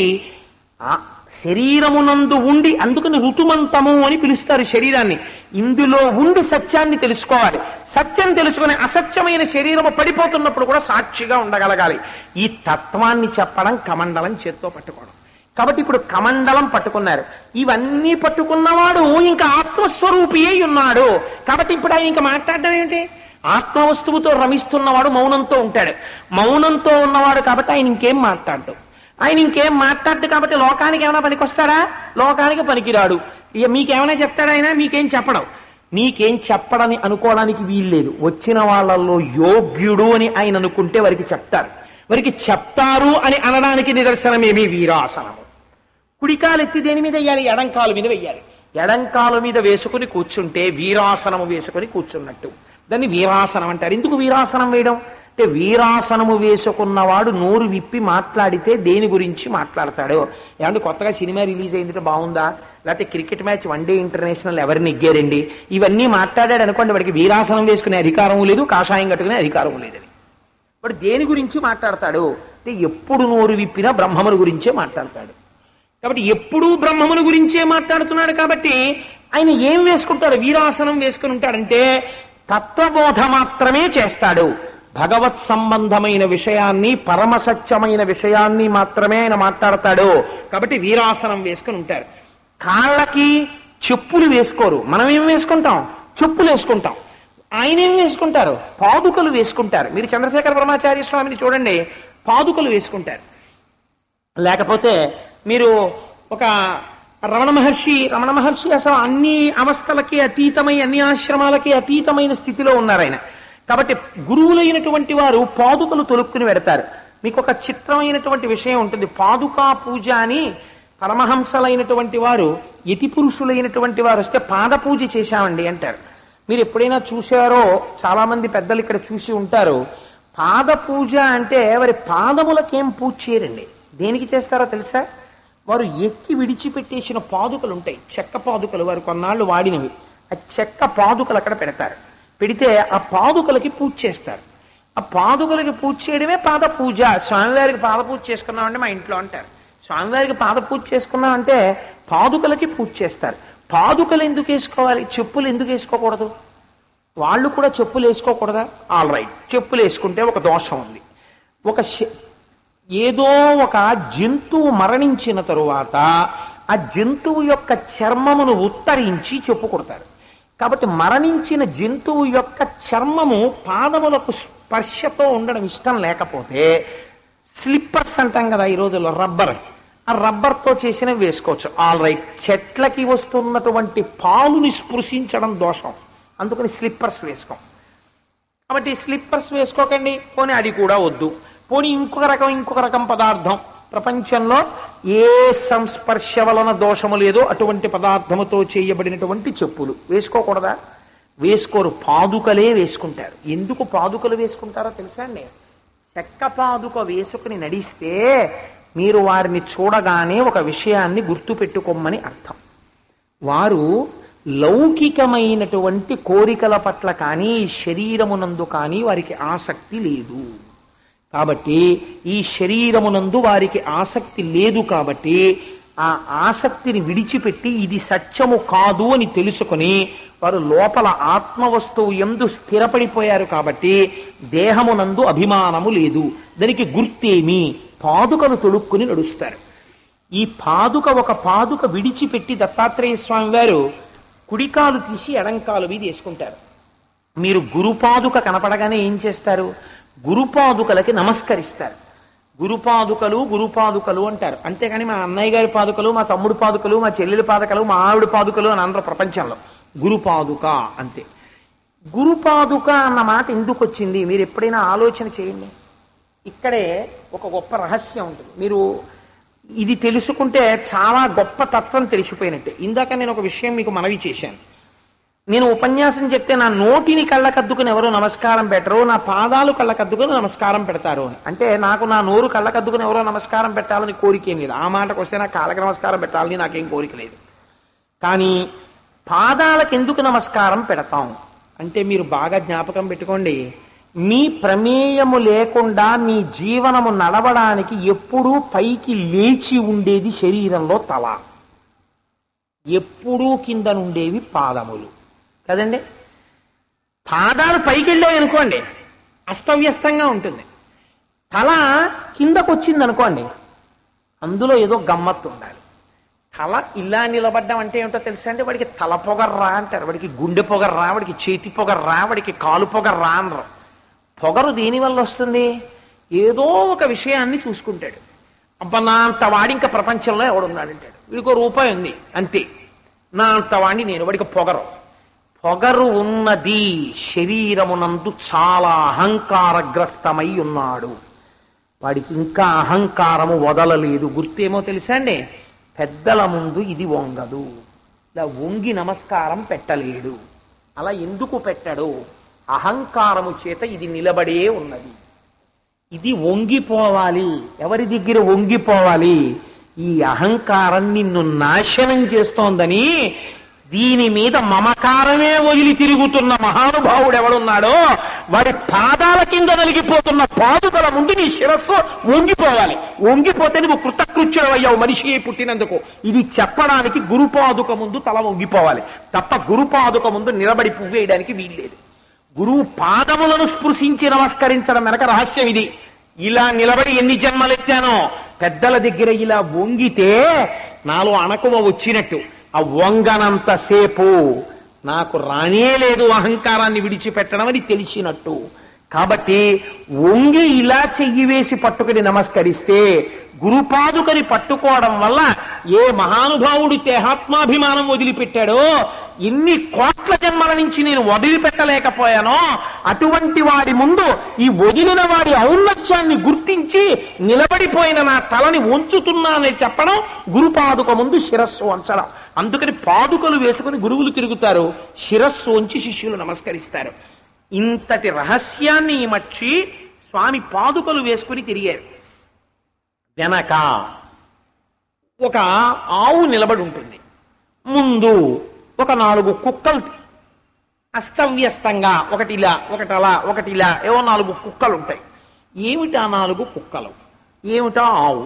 శరీరమునందు ఉండి, అందుకని ఋతుమంతము అని పిలుస్తారు శరీరాన్ని. ఇందులో ఉండి సత్యాన్ని తెలుసుకోవాలి. సత్యం తెలుసుకుని అసత్యమైన శరీరము పడిపోతున్నప్పుడు కూడా సాక్షిగా ఉండగలగాలి. ఈ తత్వాన్ని చెప్పడం కమండలం చేత్తో పట్టుకోవడం. కాబట్టి ఇప్పుడు కమండలం పట్టుకున్నారు. ఇవన్నీ పట్టుకున్నవాడు ఇంకా ఆత్మస్వరూపి అయి ఉన్నాడు. కాబట్టి ఇప్పుడు ఆయన ఇంకా మాట్లాడడం ఏమిటి? ఆత్మవస్తువుతో రమిస్తున్నవాడు మౌనంతో ఉంటాడు. మౌనంతో ఉన్నవాడు కాబట్టి ఆయన ఇంకేం మాట్లాడు. ఆయన ఇంకేం మాట్లాడు కాబట్టి లోకానికి ఏమైనా పనికొస్తాడా? లోకానికి పనికిరాడు. ఇక మీకేమైనా చెప్తాడా ఆయన? మీకేం చెప్పడం. మీకేం చెప్పడని అనుకోవడానికి వీల్లేదు. వచ్చిన వాళ్ళల్లో యోగ్యుడు అని ఆయన అనుకుంటే వారికి చెప్తారు. వారికి చెప్తారు అని అనడానికి నిదర్శనమేమి? వీరాసనము. కుడికాలు ఎత్తి దేని మీద వెయ్యాలి? ఎడంకాలు మీద వెయ్యాలి. ఎడంకాలు మీద వేసుకుని కూర్చుంటే వీరాసనము వేసుకుని కూర్చున్నట్టు. దాన్ని వీరాసనం అంటారు. ఎందుకు వీరాసనం వేయడం అంటే, వీరాసనము వేసుకున్నవాడు నోరు విప్పి మాట్లాడితే దేని గురించి మాట్లాడతాడు? ఏమంటే కొత్తగా సినిమా రిలీజ్ అయిందంటే బాగుందా, లేకపోతే క్రికెట్ మ్యాచ్ 1 డే ఇంటర్నేషనల్ ఎవరిని నెగ్గారండి, ఇవన్నీ మాట్లాడాడు అనుకోండి, వాడికి వీరాసనం వేసుకునే అధికారం లేదు, కాషాయం కట్టుకునే అధికారం లేదని. వాడు దేని గురించి మాట్లాడతాడు అంటే, ఎప్పుడు నోరు విప్పినా బ్రహ్మముని గురించే మాట్లాడతాడు. కాబట్టి ఎప్పుడూ బ్రహ్మముని గురించే మాట్లాడుతున్నాడు. కాబట్టి ఆయన ఏం వేసుకుంటాడు? వీరాసనం వేసుకుని ఉంటాడంటే తత్వబోధ మాత్రమే చేస్తాడు. భగవత్ సంబంధమైన విషయాన్ని, పరమసత్యమైన విషయాన్ని మాత్రమే ఆయన మాట్లాడతాడు. కాబట్టి వీరాసనం వేసుకుని ఉంటారు. కాళ్ళకి చెప్పులు వేసుకోరు. మనం ఏం వేసుకుంటాం? చెప్పులు వేసుకుంటాం. ఆయన ఏం వేసుకుంటారు? పాదుకలు వేసుకుంటారు. మీరు చంద్రశేఖర బ్రహ్మచారి స్వామిని చూడండి, పాదుకలు వేసుకుంటారు. లేకపోతే మీరు ఒక రమణ మహర్షి అసలు అన్ని అవస్థలకి అతీతమై, అన్ని ఆశ్రమాలకి అతీతమైన స్థితిలో ఉన్నారు ఆయన. కాబట్టి గురువులైనటువంటి వారు పాదుకలు తొలుక్కుని పెడతారు. మీకు ఒక చిత్రమైనటువంటి విషయం ఉంటుంది. పాదుకా పూజ అని పరమహంసలైనటువంటి వారు యతి పురుషులైనటువంటి వారు వస్తే పాద పూజ చేశామండి అంటారు. మీరు ఎప్పుడైనా చూశారో, చాలా మంది పెద్దలు ఇక్కడ చూసి ఉంటారు. పాద పూజ అంటే వారి పాదములకేం పూజ చేయరండి. దేనికి చేస్తారో తెలుసా? వారు ఎక్కి విడిచిపెట్టేసిన పాదుకలు ఉంటాయి, చెక్క పాదుకలు, వారు కొన్నాళ్ళు వాడినవి. ఆ చెక్క పాదుకలు అక్కడ పెడతారు. పెడితే ఆ పాదుకలకి పూజ చేస్తారు. ఆ పాదుకలకి పూజ చేయడమే పాద పూజ. స్వామివారికి పాద పూజ చేసుకున్నామంటే మా ఇంట్లో అంటారు. స్వామివారికి పాద పూజ చేసుకున్నామంటే పాదుకలకి పూజ చేస్తారు. పాదుకలు ఎందుకు వేసుకోవాలి? చెప్పులు ఎందుకు వేసుకోకూడదు? వాళ్ళు కూడా చెప్పులు వేసుకోకూడదా? ఆల్ రైట్, చెప్పులు వేసుకుంటే ఒక దోషం ఉంది. ఏదో ఒక జంతువు మరణించిన తరువాత ఆ జంతువు యొక్క చర్మమును ఉత్తరించి చెప్పు కొడతారు. కాబట్టి మరణించిన జంతువు యొక్క చర్మము పాదములకు స్పర్శతో ఉండడం ఇష్టం లేకపోతే స్లిప్పర్స్ అంటాం కదా ఈ రోజుల్లో, రబ్బర్, ఆ రబ్బర్తో చేసినవి వేసుకోవచ్చు. ఆల్ రైట్, చెట్లకి వస్తున్నటువంటి పాలుని స్పృశించడం దోషం, అందుకని స్లిప్పర్స్ వేసుకోం. కాబట్టి స్లిప్పర్స్ వేసుకోకండి, పోనీ అది కూడా వద్దు. పోనీ ఇంకొక రకం పదార్థం, ప్రపంచంలో ఏ సంస్పర్శ వలన దోషము లేదో అటువంటి పదార్థముతో చేయబడినటువంటి చెప్పులు వేసుకోకూడదా? వేసుకోరు, పాదుకలే వేసుకుంటారు. ఎందుకు పాదుకలు వేసుకుంటారో తెలుసా అండి? చెక్క పాదుక వేసుకుని నడిస్తే మీరు వారిని చూడగానే ఒక విషయాన్ని గుర్తుపెట్టుకోమని అర్థం. వారు లౌకికమైనటువంటి కోరికల పట్ల కానీ శరీరమునందు కానీ వారికి ఆసక్తి లేదు. కాబట్టి ఈ శరీరమునందు వారికి ఆసక్తి లేదు కాబట్టి ఆ ఆసక్తిని విడిచిపెట్టి ఇది సత్యము కాదు అని తెలుసుకుని వారు లోపల ఆత్మవస్తువు యందు స్థిరపడిపోయారు. కాబట్టి దేహమునందు అభిమానము లేదు. దానికి గుర్తేమి? పాదుకను తొడుక్కుని నడుస్తారు. ఈ ఒక పాదుక విడిచిపెట్టి దత్తాత్రేయ స్వామి వారు కుడికాలు తీసి ఎడంకాలు మీద వేసుకుంటారు. మీరు గురుపాదుక కనపడగానే ఏం చేస్తారు? గురుపాదుకలకి నమస్కరిస్తారు. గురుపాదుకలు అంటారు. అంతేగాని మా అన్నయ్య గారి పాదుకలు, మా తమ్ముడు పాదుకలు, మా చెల్లెలి పాదుకలు, మా ఆవిడ పాదుకలు అని అందరూ ప్రపంచంలో గురుపాదుక అంతే. గురుపాదుక అన్న మాట ఎందుకు వచ్చింది మీరు ఎప్పుడైనా ఆలోచన చేయండి. ఇక్కడే ఒక గొప్ప రహస్యం ఉంటుంది. మీరు ఇది తెలుసుకుంటే చాలా గొప్ప తత్వం తెలిసిపోయినట్టే. ఇందాక నేను ఒక విషయం మీకు మనవి చేశాను. నేను ఉపన్యాసం చెప్తే నా నోటిని కళ్ళకద్దుకుని ఎవరో నమస్కారం పెట్టరు, నా పాదాలు కళ్ళకద్దుకుని నమస్కారం పెడతారు అని. అంటే నాకు నా నోరు కళ్ళకద్దుకుని ఎవరో నమస్కారం పెట్టాలని కోరికేం లేదు. ఆ మాటకు వస్తే నా కాళ్ళకి నమస్కారం పెట్టాలని నాకేం కోరిక లేదు. కానీ పాదాలకు ఎందుకు నమస్కారం పెడతాం అంటే మీరు బాగా జ్ఞాపకం పెట్టుకోండి, మీ ప్రమేయము లేకుండా మీ జీవనము నడవడానికి ఎప్పుడూ పైకి లేచి ఉండేది శరీరంలో తల, ఎప్పుడూ కింద నుండేవి పాదములు కదండి. పాదాలు పైకి వెళ్ళాయి అనుకోండి అస్తవ్యస్తంగా ఉంటుంది. తల కిందకు వచ్చింది అనుకోండి అందులో ఏదో గమ్మత్తు ఉండాలి. తల ఇలా నిలబడ్డం అంటే ఏమిటో తెలుసా అండి? వాడికి తల పొగర్రా అంటారు, వాడికి గుండె పొగర్రా, వాడికి చేతి పొగర్రా, వాడికి కాలు పొగర్రా అనరు. పొగరు దేనివల్ల వస్తుంది? ఏదో ఒక విషయాన్ని చూసుకుంటాడు. అబ్బా నా అంత వాడి ఇంకా ప్రపంచంలో ఎవడున్నాడంటాడు. వీడికో రూపాయి ఉంది అంతే, నా అంత వాడిని నేను. వాడికి పొగరు ఉన్నది శరీరమునందు చాలా అహంకారగ్రస్తమై ఉన్నాడు. వాడికి ఇంకా అహంకారము వదలలేదు. గుర్తేమో తెలుసా అండి? పెద్దల ముందు ఇది వంగదు, ఇలా వంగి నమస్కారం పెట్టలేడు. అలా ఎందుకు పెట్టాడు? అహంకారము చేత ఇది నిలబడే ఉన్నది. ఇది వంగిపోవాలి. ఎవరి దగ్గర వంగిపోవాలి? ఈ అహంకారం నిన్ను నాశనం చేస్తోందని దీని మీద మమకారమే వదిలి తిరుగుతున్న మహానుభావుడు ఎవడున్నాడో వాడి పాదాల కింద నలిగిపోతున్న పాదుకల ముందు నీ శిరస్సు వంగిపోవాలి. వంగిపోతే నువ్వు కృతకృత్యుడవయ్యావు మనిషి పుట్టినందుకు. ఇది చెప్పడానికి గురుపాదుక ముందు తల వంగిపోవాలి తప్ప గురుపాదుక ముందు నిలబడి పువ్వేయడానికి వీల్లేదు. గురువు పాదములను స్పృశించి నమస్కరించడం వెనక రహస్యం ఇది. ఇలా నిలబడి ఎన్ని జన్మలెత్తానో పెద్దల దగ్గర ఇలా వంగితే నాలో అణకువ వచ్చినట్టు. ఆ వంగనంతసేపు నాకు రానే లేదు అహంకారాన్ని విడిచిపెట్టడం అని తెలిసినట్టు. కాబట్టి వంగి ఇలా చెయ్యి వేసి పట్టుకుని నమస్కరిస్తే గురుపాదుకని పట్టుకోవడం వల్ల ఏ మహానుభావుడు దేహాత్మాభిమానం వదిలిపెట్టాడో ఎన్ని కోట్ల కోట్ల జన్మల నుంచి నేను వదిలిపెట్టలేకపోయానో అటువంటి వాడి ముందు ఈ వదిలిన వాడి ఔన్నత్యాన్ని గుర్తించి నిలబడిపోయిన నా తలని వంచుతున్నానని చెప్పడం గురుపాదుక ముందు శిరస్సు వంచడం. అందుకని పాదుకలు వేసుకుని గురువులు తిరుగుతారు, శిరస్సు వంచి శిష్యులు నమస్కరిస్తారు. ఇంతటి రహస్యాన్ని మర్చి స్వామి పాదుకలు వేసుకుని తిరిగారు. వెనక ఒక ఆవు నిలబడి ఉంటుంది, ముందు ఒక 4 కుక్కలు అస్తవ్యస్తంగా, ఒకటి ఇలా ఒకటి అలా ఒకటి ఇలా ఏవో 4 కుక్కలు ఉంటాయి. ఏమిటా 4 కుక్కలు, ఏమిటా ఆవు?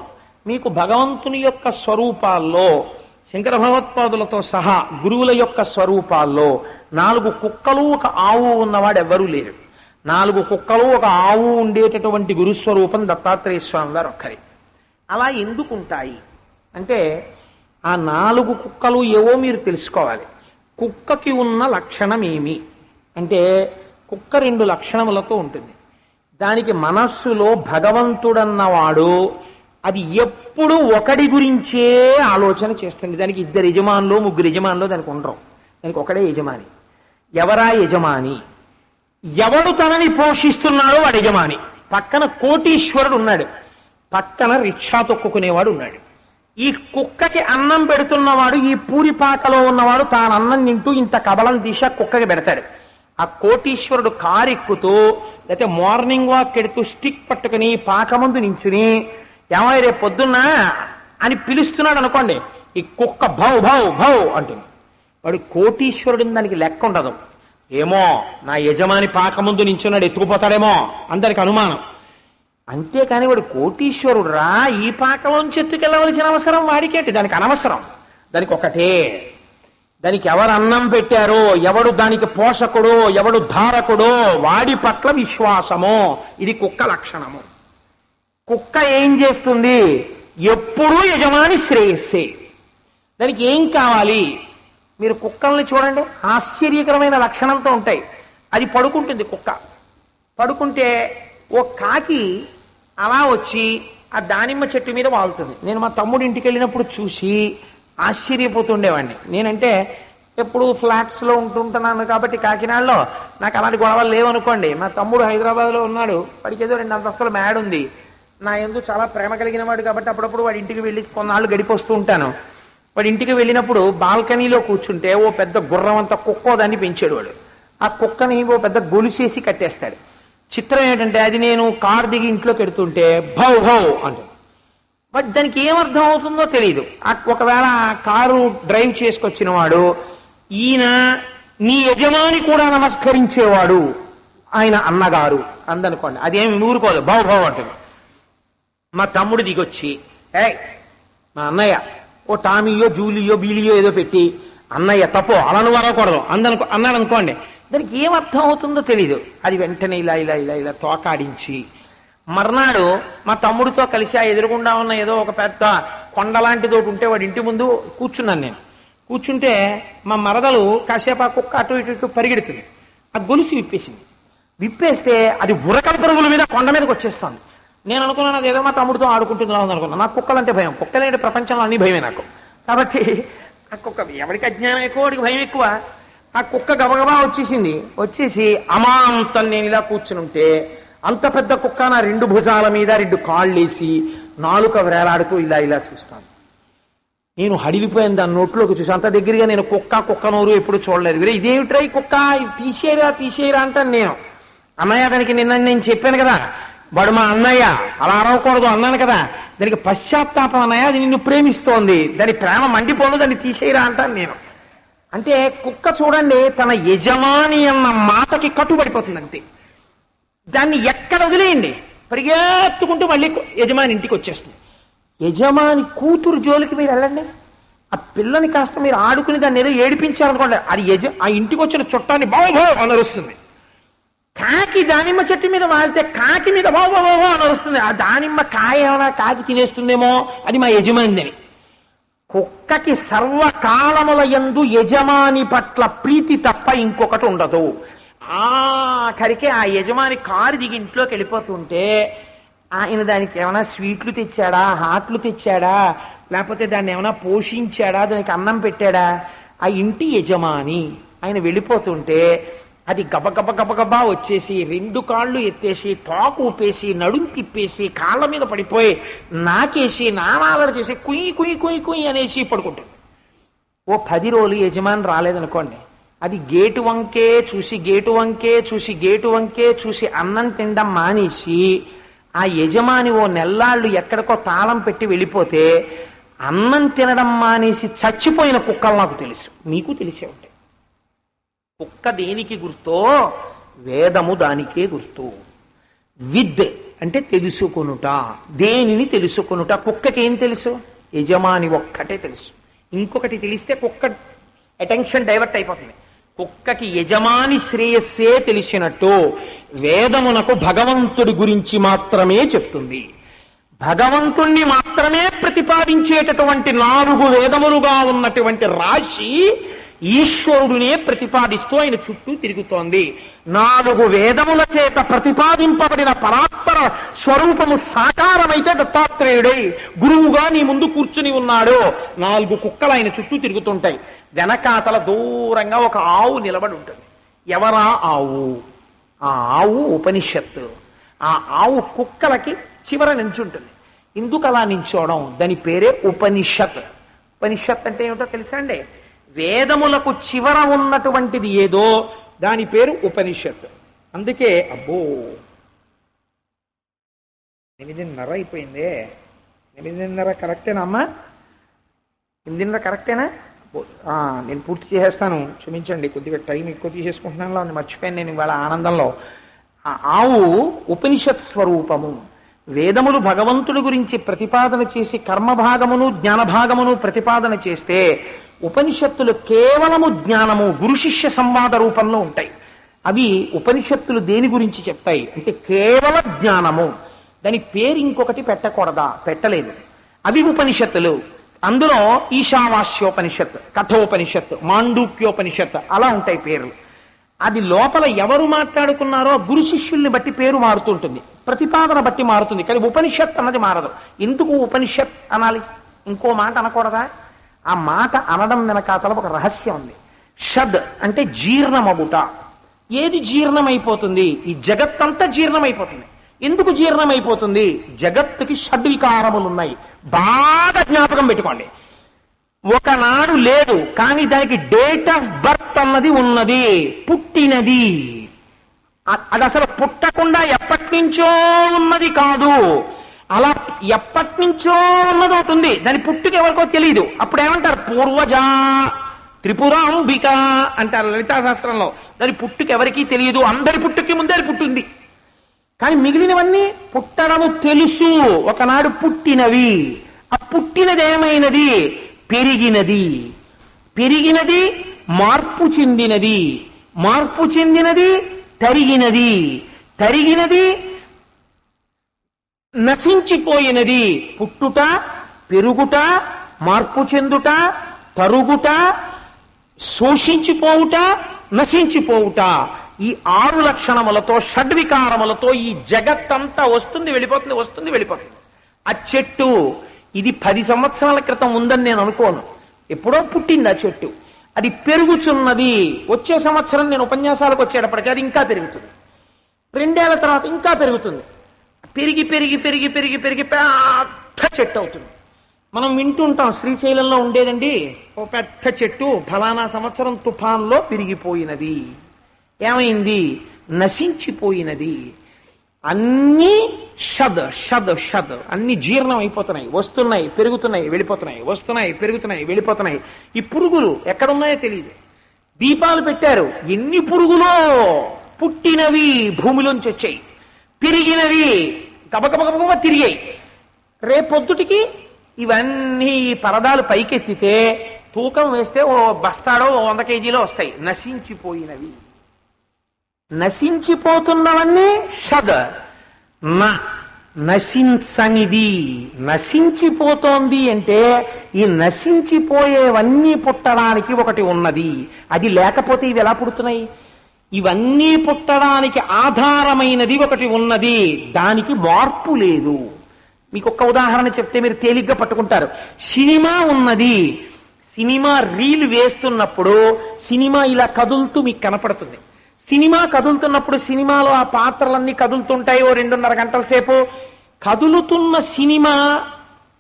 మీకు భగవంతుని యొక్క స్వరూపాల్లో శంకర భగవత్పాదులతో సహా గురువుల యొక్క స్వరూపాల్లో 4 కుక్కలు ఒక ఆవు ఉన్నవాడు ఎవ్వరూ లేరు. 4 కుక్కలు ఒక ఆవు ఉండేటటువంటి గురుస్వరూపం దత్తాత్రేయ స్వామి వారు ఒక్కరే. అలా ఎందుకుంటాయి అంటే ఆ 4 కుక్కలు ఏవో మీరు తెలుసుకోవాలి. కుక్కకి ఉన్న లక్షణం ఏమి అంటే కుక్క 2 లక్షణములతో ఉంటుంది. దానికి మనస్సులో భగవంతుడన్నవాడు అది ఎప్పుడు ఒకడి గురించే ఆలోచన చేస్తుంది. దానికి 2 యజమానులు 3 యజమానులు దానికి ఉండరు. దానికి ఒకడే యజమాని. ఎవరా యజమాని? ఎవడు తనని పోషిస్తున్నాడో వాడు యజమాని. పక్కన కోటీశ్వరుడు ఉన్నాడు, పక్కన రిక్షా తొక్కుకునేవాడు ఉన్నాడు. ఈ కుక్కకి అన్నం పెడుతున్నవాడు, ఈ పూరిపాకలో ఉన్నవాడు తాను అన్నం తింటూ ఇంత కబలం దిశ కుక్కకి పెడతాడు. ఆ కోటీశ్వరుడు కారు ఎక్కుతూ లేకపోతే మార్నింగ్ వాక్ ఎడుతూ స్టిక్ పట్టుకుని పాక ముందు నించుని ఏమై రేపు పొద్దున్న అని పిలుస్తున్నాడు అనుకోండి, ఈ కుక్క భౌ భౌ భౌ అంటుంది. వాడు కోటీశ్వరుడిని దానికి లెక్క ఉండదు. ఏమో నా యజమాని పాక ముందు నించున్నాడు ఎత్తుకుపోతాడేమో అందరికి అనుమానం. అంతేకాని వాడు కోటీశ్వరుడు రా, ఈ పాకలోంచి ఎత్తుకెళ్ళవలసిన అవసరం వాడికేంటి? దానికి అనవసరం. దానికి ఒకటే, దానికి ఎవరు అన్నం పెట్టారో, ఎవడు దానికి పోషకుడో, ఎవడు ధారకుడో వాడి పట్ల విశ్వాసమో. ఇది కుక్క లక్షణము. కుక్క ఏం చేస్తుంది? ఎప్పుడూ యజమాని శ్రేయస్సే. దానికి ఏం కావాలి? మీరు కుక్కల్ని చూడండి, ఆశ్చర్యకరమైన లక్షణంతో ఉంటాయి. అది పడుకుంటుంది. కుక్క పడుకుంటే ఓ కాకి అలా వచ్చి ఆ దానిమ్మ చెట్టు మీద వాలుతుంది. నేను మా తమ్ముడి ఇంటికి వెళ్ళినప్పుడు చూసి ఆశ్చర్యపోతుండేవాడిని. నేనంటే ఎప్పుడు ఫ్లాట్స్లో ఉంటుంటున్నాను కాబట్టి కాకినాడలో నాకు అలాంటి గొడవలు లేవనుకోండి. మా తమ్ముడు హైదరాబాద్లో ఉన్నాడు, వాడికి ఏదో 2 అంతస్తుల మేడ ఉంది. నా యందు చాలా ప్రేమ కలిగిన వాడు కాబట్టి అప్పుడప్పుడు వాడి ఇంటికి వెళ్ళి కొన్నాళ్ళు గడిపొస్తూ ఉంటాను. వాడి ఇంటికి వెళ్ళినప్పుడు బాల్కనీలో కూర్చుంటే ఓ పెద్ద గుర్రం అంత కుక్కో దాన్ని పెంచాడు వాడు. ఆ కుక్కని ఓ పెద్ద గొలుసేసి కట్టేస్తాడు. చిత్రం ఏంటంటే అది నేను కారు దిగి ఇంట్లోకి ఎడుతుంటే భౌ భౌ అంటుంది. బట్ దానికి ఏమర్థం అవుతుందో తెలియదు. ఒకవేళ ఆ కారు డ్రైవ్ చేసుకొచ్చిన వాడు ఈయన నీ యజమాని కూడా నమస్కరించేవాడు, ఆయన అన్నగారు అందనుకోండి, అదేమి ఊరుకోదు, భౌ భౌ అంటుంది. మా తమ్ముడు దిగొచ్చి మా అన్నయ్య ఓ టామీయో జూలియో బీలియో ఏదో పెట్టి అన్నయ్య తప్పో అలను వరకూడదు అన్నాడు అనుకోండి, దానికి ఏమర్థం అవుతుందో తెలీదు. అది వెంటనే ఇలా ఇలా ఇలా ఇలా తోకాడించి మర్నాడు మా తమ్ముడితో కలిసి ఆ ఎదురుగుండా ఉన్న ఏదో ఒక పెద్ద కొండలాంటిది ఒకటి ఉంటే వాడి ఇంటి ముందు కూర్చున్నాను నేను. కూర్చుంటే మా మరదలు కాసేపు ఆ కుక్క అటు ఇటు ఇటు పరిగెడుతుంది. ఆ గొలుసు విప్పేసింది. విప్పేస్తే అది ఉరకల పరుగుల మీద కొండ మీదకి వచ్చేస్తుంది. నేను అనుకున్నాను అది ఏదో మా తమ్ముడితో ఆడుకుంటుందా అనుకున్నాను. నాకు కుక్కలంటే భయం. కుక్కలేంటి ప్రపంచంలో అన్ని భయమే నాకు. కాబట్టి ఆ కుక్క ఎవరికి అజ్ఞానం ఎక్కువ వాడికి భయం ఎక్కువ. ఆ కుక్క గబగబా వచ్చేసి అమాంతం నేను ఇలా కూర్చుని ఉంటే అంత పెద్ద కుక్క నా 2 భుజాల మీద 2 కాళ్ళేసి నాలుక వేలాడుతూ ఇలా ఇలా చూస్తాను. నేను హడిలిపోయాను దాని నోట్లోకి చూసి. అంత దగ్గరగా నేను కుక్క నోరు ఎప్పుడు చూడలేదు. వీరే ఇదేమిట్రా ఈ కుక్క, తీసేయరా అంటాను నేను. అన్నయ్య దానికి నిన్న నేను చెప్పాను కదా, వాడు మా అన్నయ్య అలా అరవకూడదు అన్నాను కదా, దానికి పశ్చాత్తాపం అన్నయ్య, అది నిన్ను ప్రేమిస్తోంది, దాని ప్రేమ మండిపోను, దాన్ని తీసేయరా అంటాను నేను. అంటే కుక్క చూడండి తన యజమాని అన్న మాటకి కట్టుబడిపోతుంది అంతే. దాన్ని ఎక్కడ వదిలేయండి పరిగెత్తుకుంటూ మళ్ళీ యజమాని ఇంటికి వచ్చేస్తుంది. యజమాని కూతురు జోలికి మీరు వెళ్ళండి, ఆ పిల్లని కాస్త మీరు ఆడుకుని దాన్ని ఏదో ఏడిపించారనుకోండి, అది ఆ ఇంటికి వచ్చిన చుట్టాన్ని బాబో అనరుస్తుంది. కాకి దానిమ్మ చెట్టు మీద వాళ్తే కాకి మీద బాబో అనరుస్తుంది. ఆ దానిమ్మ కాయ ఏమైనా కాకి తినేస్తుందేమో, అది మా యజమానిదని. కుక్కకి సర్వకాలముల యందు యజమాని పట్ల ప్రీతి తప్ప ఇంకొకటి ఉండదు. ఆఖరికి ఆ యజమాని కారు దిగి ఇంట్లోకి వెళ్ళిపోతుంటే ఆయన దానికి ఏమైనా స్వీట్లు తెచ్చాడా, హాట్లు తెచ్చాడా, లేకపోతే దాన్ని ఏమైనా పోషించాడా, దానికి అన్నం పెట్టాడా? ఆ ఇంటి యజమాని, ఆయన వెళ్ళిపోతుంటే అది గబగబ గబగబా వచ్చేసి 2 కాళ్ళు ఎత్తేసి తోక ఊపేసి నడుం తిప్పేసి కాళ్ళ మీద పడిపోయి నాకేసి నానాలర చేసి కుయ్యి కుయ్యి కుయ్యి కుయ్యి అనేసి పడుకుంటుంది. ఓ 10 రోజులు యజమాని రాలేదనుకోండి, అది గేటు వంకే చూసి గేటు వంకే చూసి గేటు వంకే చూసి అన్నం తినడం మానేసి ఆ యజమాని ఓ నెల్లాళ్ళు ఎక్కడికో తాళం పెట్టి వెళ్ళిపోతే అన్నం తినడం మానేసి చచ్చిపోయిన కుక్కలు నాకు తెలుసు, మీకు తెలిసే ఉంటాయి. కుక్క దేనికి గుర్తో? వేదము దానికే గుర్తు. విద్ అంటే తెలుసుకొనుట, దేనిని తెలుసుకొనుట. కుక్కకి ఏం తెలుసు? యజమాని ఒక్కటే తెలుసు. ఇంకొకటి తెలిస్తే కుక్క అటెన్షన్ డైవర్ట్ అయిపోతుంది. కుక్కకి యజమాని శ్రేయస్సే తెలిసినట్టు వేదమునకు భగవంతుడి గురించి మాత్రమే చెప్తుంది. భగవంతుణ్ణి మాత్రమే ప్రతిపాదించేటటువంటి 4 వేదములుగా ఉన్నటువంటి రాశి ఈశ్వరుడునే ప్రతిపాదిస్తూ ఆయన చుట్టూ తిరుగుతోంది. 4 వేదముల చేత ప్రతిపాదింపబడిన పరాత్పర స్వరూపము సాకారమైతే దత్తాత్రేయుడై గురువుగా నీ ముందు కూర్చుని ఉన్నాడు. 4 కుక్కలు ఆయన చుట్టూ తిరుగుతుంటాయి. వెనకాతల దూరంగా ఒక ఆవు నిలబడి ఉంటుంది. ఎవరా ఆవు? ఆ ఆవు ఉపనిషత్తు. ఆ ఆవు కుక్కలకి చివర నించుంటుంది. ఎందుకు అలా నించోవడం? దాని పేరే ఉపనిషత్. ఉపనిషత్ అంటే ఏమిటో తెలుసా అండి? వేదములకు చివర ఉన్నటువంటిది ఏదో దాని పేరు ఉపనిషత్. అందుకే అబ్బో 8:30 అయిపోయిందే. 8:30 కరెక్టేనా అమ్మా? 8:30 కరెక్టేనా? నేను పూర్తి చేసేస్తాను, క్షమించండి. కొద్దిగా టైం ఎక్కువ తీసేసుకుంటున్నాను, అని మర్చిపోయాను నేను ఇవాళ ఆనందంలో. ఆ ఆవు ఉపనిషత్ స్వరూపము. వేదములు భగవంతుడి గురించి ప్రతిపాదన చేసి కర్మభాగమును జ్ఞానభాగమును ప్రతిపాదన చేస్తే ఉపనిషత్తులు కేవలము జ్ఞానము గురు శిష్య సంవాద రూపంలో ఉంటాయి. అవి ఉపనిషత్తులు దేని గురించి చెప్తాయి అంటే కేవల జ్ఞానము. దాని పేరు ఇంకొకటి పెట్టకూడదా? పెట్టలేదు. అవి ఉపనిషత్తులు. అందులో ఈశావాస్యోపనిషత్, కఠోపనిషత్, మాండూక్యోపనిషత్ అలా ఉంటాయి పేర్లు. అది లోపల ఎవరు మాట్లాడుకున్నారో గురు శిష్యుల్ని బట్టి పేరు మారుతుంటుంది, ప్రతిపాదన బట్టి మారుతుంది. కానీ ఉపనిషత్ అన్నది మారదు. ఎందుకు ఉపనిషత్ అనాలి? ఇంకో మాట అనకూడదా? ఆ మాట అనడం వెనకాతల ఒక రహస్యం ఉంది. షద్ అంటే జీర్ణమగుట. ఏది జీర్ణమైపోతుంది? ఈ జగత్తంతా జీర్ణమైపోతుంది. ఎందుకు జీర్ణమైపోతుంది? జగత్తుకి షడ్వికారములు ఉన్నాయి. బాగా జ్ఞాపకం పెట్టుకోండి. ఒకనాడు లేదు, కానీ దానికి డేట్ ఆఫ్ బర్త్ అన్నది ఉన్నది, పుట్టినది. అది అసలు పుట్టకుండా ఎప్పటి నుంచో ఉన్నది కాదు. అలా ఎప్పటి నుంచో ఉన్నది ఒకటి ఉంది, దాని పుట్టుక ఎవరికో తెలియదు. అప్పుడు ఏమంటారు? పూర్వజ త్రిపురాంబిక అంటారు లలితా శాస్త్రంలో. దాని పుట్టుక ఎవరికీ తెలియదు. అందరి పుట్టుకి ముందే అది పుట్టింది. కానీ మిగిలినవన్నీ పుట్టడము తెలుసు. ఒకనాడు పుట్టినవి. ఆ పుట్టినది ఏమైనది? పెరిగినది. పెరిగినది మార్పు చెందినది. మార్పు చెందినది తరిగినది. తరిగినది నశించిపోయినది. పుట్టుట, పెరుగుట, మార్పు చెందుట, తరుగుట, శోషించిపోవుట, నశించిపోవుట. ఈ 6 లక్షణములతో షడ్వికారములతో ఈ జగత్తంతా వస్తుంది వెళ్ళిపోతుంది, వస్తుంది వెళ్ళిపోతుంది. ఆ చెట్టు ఇది 10 సంవత్సరాల క్రితం ఉందని నేను అనుకోను. ఎప్పుడో పుట్టింది ఆ చెట్టు. అది పెరుగుచున్నది. వచ్చే సంవత్సరం నేను ఉపన్యాసాలకు వచ్చేటప్పటికీ అది ఇంకా పెరుగుతుంది. 2 ఏళ్ల తర్వాత ఇంకా పెరుగుతుంది. పెరిగి పెరిగి పెరిగి పెరిగి పెరిగి పెద్ద చెట్టు అవుతుంది. మనం వింటుంటాం, శ్రీశైలంలో ఉండేదండి ఓ పెద్ద చెట్టు ఫలానా సంవత్సరం తుఫాన్లో పెరిగిపోయినది. ఏమైంది? నశించిపోయినది. అన్నీ షద్ షద్ షద్, అన్ని జీర్ణం అయిపోతున్నాయి, వస్తున్నాయి పెరుగుతున్నాయి వెళ్ళిపోతున్నాయి, వస్తున్నాయి పెరుగుతున్నాయి వెళ్ళిపోతున్నాయి. ఈ పురుగులు ఎక్కడున్నాయో తెలియదు. దీపాలు పెట్టారు, ఎన్ని పురుగులో. పుట్టినవి భూమిలోంచి వచ్చాయి, పెరిగినవి గబగబగబగ తిరిగాయి. రేపొద్దుటికి ఇవన్నీ పరదాలు పైకెత్తితే తూకం వేస్తే ఓ బస్తాడో 100 కేజీలో వస్తాయి. నశించిపోయినవి. నశించిపోతున్నవన్నీ షద్. నశించనిది. నశించిపోతోంది అంటే ఈ నశించిపోయేవన్నీ పుట్టడానికి ఒకటి ఉన్నది. అది లేకపోతే ఇవి ఎలా పుడుతున్నాయి? ఇవన్నీ పుట్టడానికి ఆధారమైనది ఒకటి ఉన్నది, దానికి మార్పు లేదు. మీకు ఒక్క ఉదాహరణ చెప్తే మీరు తేలిగ్గా పట్టుకుంటారు. సినిమా ఉన్నది. సినిమా రీల్ వేస్తున్నప్పుడు సినిమా ఇలా కదులుతూ మీకు కనపడుతుంది. సినిమా కదులుతున్నప్పుడు సినిమాలో ఆ పాత్రలన్నీ కదులుతుంటాయి. ఓ 2.5 గంటల సేపు కదులుతున్న సినిమా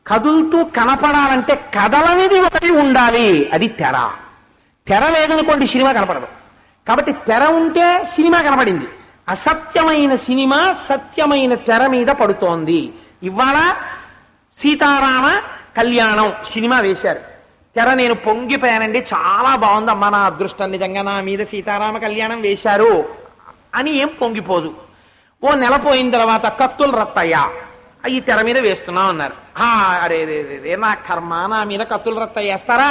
కదులుతూ కనపడాలంటే కదలనేది ఒకటి ఉండాలి, అది తెర. తెర లేదనుకోండి సినిమా కనపడదు. కాబట్టి తెర ఉంటే సినిమా కనపడింది. అసత్యమైన సినిమా సత్యమైన తెర మీద పడుతోంది. ఇవాళ సీతారామ కళ్యాణం సినిమా వేశారు. తెర నేను పొంగిపోయానండి, చాలా బాగుంది అమ్మా, నా అదృష్టం నిజంగా నా మీద సీతారామ కళ్యాణం వేశారు అని ఏం పొంగిపోదు. ఓ నెల పోయిన తర్వాత కత్తులు రత్తయ్యా ఈ తెర మీద వేస్తున్నాం అన్నారు. అరే రే నా కర్మ, నా మీద కత్తులు రత్తయ్య వేస్తారా?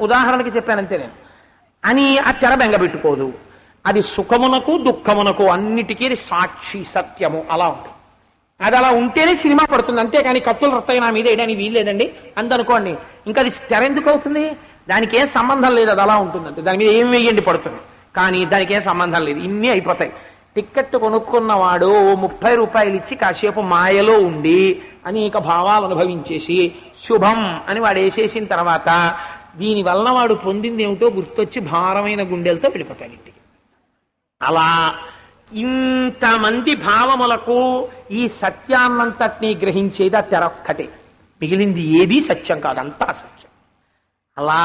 ఉదాహరణకి చెప్పానంతే నేను. అని ఆ తెర బెంగబెట్టుకోదు. అది సుఖమునకు దుఃఖమునకు అన్నిటికీ సాక్షి సత్యము అలా ఉంటుంది. అది అలా ఉంటేనే సినిమా పడుతుంది. అంతేకాని కత్తులు రత్తయ్య నా మీద వేయడానికి వీల్లేదండి అందనుకోండి, ఇంకా అది తెర ఎందుకు అవుతుంది? దానికి ఏం సంబంధం లేదు, అది అలా ఉంటుంది అంతే. దాని మీద ఏం వేయండి పడుతుంది, కానీ దానికి ఏం సంబంధం లేదు. ఇన్ని అయిపోతాయి. టిక్కెట్ కొనుక్కున్నవాడు 30 రూపాయలు ఇచ్చి కాసేపు మాయలో ఉండి అనేక భావాలు అనుభవించేసి శుభం అని వాడు వేసేసిన తర్వాత దీనివల్ల వాడు పొందింది ఏమిటో గుర్తొచ్చి భారమైన గుండెలతో వెళ్ళిపోతాడు ఇంటికి. అలా ఇంతమంది భావములకు ఈ సత్యాన్నంతటినీ గ్రహించేది ఆ తెరొక్కటే. మిగిలింది ఏదీ సత్యం కాదు, అంతా అసత్యం. అలా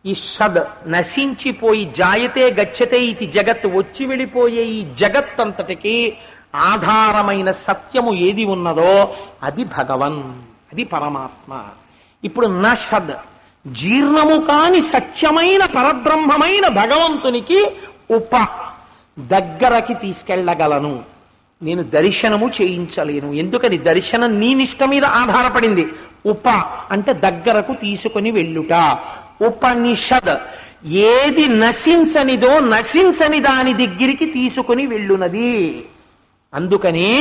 ఈ షద్ నశించిపోయి జాయతే గచ్చతే ఇది జగత్ వచ్చి వెళ్ళిపోయే ఈ జగత్ అంతటికి ఆధారమైన సత్యము ఏది ఉన్నదో అది భగవన్, అది పరమాత్మ. ఇప్పుడు నషద్ జీర్ణము కాని సత్యమైన పరబ్రహ్మమైన భగవంతునికి దగ్గరకి తీసుకెళ్ళగలను, నేను దర్శనము చేయించలేను. ఎందుకని? దర్శనం నీ నిష్ట మీద ఆధారపడింది. అంటే దగ్గరకు తీసుకొని వెళ్ళుట. ఉపనిషద్ ఏది నశించనిదో నశించని దాని దగ్గరికి తీసుకుని వెళ్ళునది. అందుకనే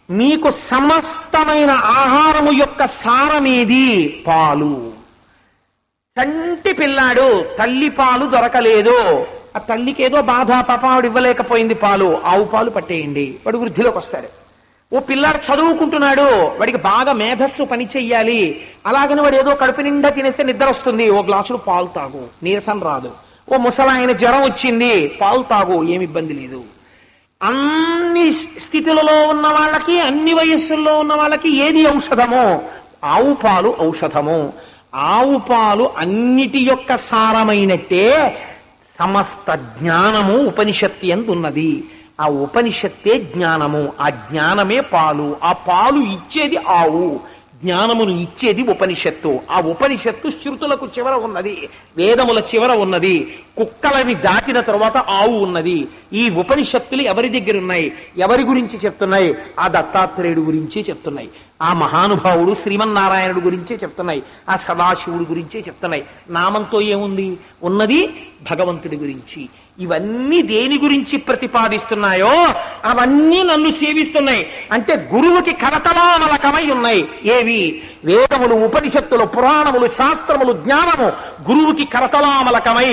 మీకు సమస్తమైన ఆహారము యొక్క సారమేది? పాలు. చంటి పిల్లాడు తల్లి పాలు దొరకలేదు, ఆ తల్లికి ఏదో బాధ, పాపాడు ఇవ్వలేకపోయింది పాలు, ఆవు పాలు పట్టేయండి, వాడు వృద్ధిలోకి వస్తాడు. ఓ పిల్లాడు చదువుకుంటున్నాడు, వాడికి బాగా మేధస్సు పని చెయ్యాలి, అలాగని వాడు ఏదో కడుపు నిండా తినేస్తే నిద్ర వస్తుంది, ఓ గ్లాసులు పాలు తాగు, నీరసం రాదు. ఓ ముసలాయన జ్వరం వచ్చింది, పాలు తాగు, ఏమి ఇబ్బంది లేదు. అన్ని స్థితులలో ఉన్న వాళ్ళకి, అన్ని వయస్సుల్లో ఉన్న వాళ్ళకి ఏది ఔషధమో? ఆవు పాలు ఔషధము. ఆవు పాలు అన్నిటి యొక్క సారమైనట్టే సమస్త జ్ఞానము ఉపనిషత్తు యందు ఉన్నది. ఆ ఉపనిషత్తే జ్ఞానము, ఆ జ్ఞానమే పాలు, ఆ పాలు ఇచ్చేది ఆవు, జ్ఞానమును ఇచ్చేది ఉపనిషత్తు. ఆ ఉపనిషత్తు శృతులకు చివర ఉన్నది, వేదముల చివర ఉన్నది, కుక్కలని దాటిన తరువాత ఆవు ఉన్నది. ఈ ఉపనిషత్తులు ఎవరి దగ్గర ఉన్నాయి? ఎవరి గురించి చెప్తున్నాయి? ఆ దత్తాత్రేయుడు గురించే చెప్తున్నాయి, ఆ మహానుభావుడు శ్రీమన్నారాయణుడు గురించే చెప్తున్నాయి, ఆ సదాశివుడి గురించే చెప్తున్నాయి. నామంతో ఏముంది? ఉన్నది భగవంతుడి గురించి. ఇవన్నీ దేని గురించి ప్రతిపాదిస్తున్నాయో అవన్నీ నన్ను సేవిస్తున్నాయి. అంటే గురువుకి కరతలామలకమై ఉన్నాయి. ఏవి? వేదములు, ఉపనిషత్తులు, పురాణములు, శాస్త్రములు, జ్ఞానము గురువుకి కరతలామలకమై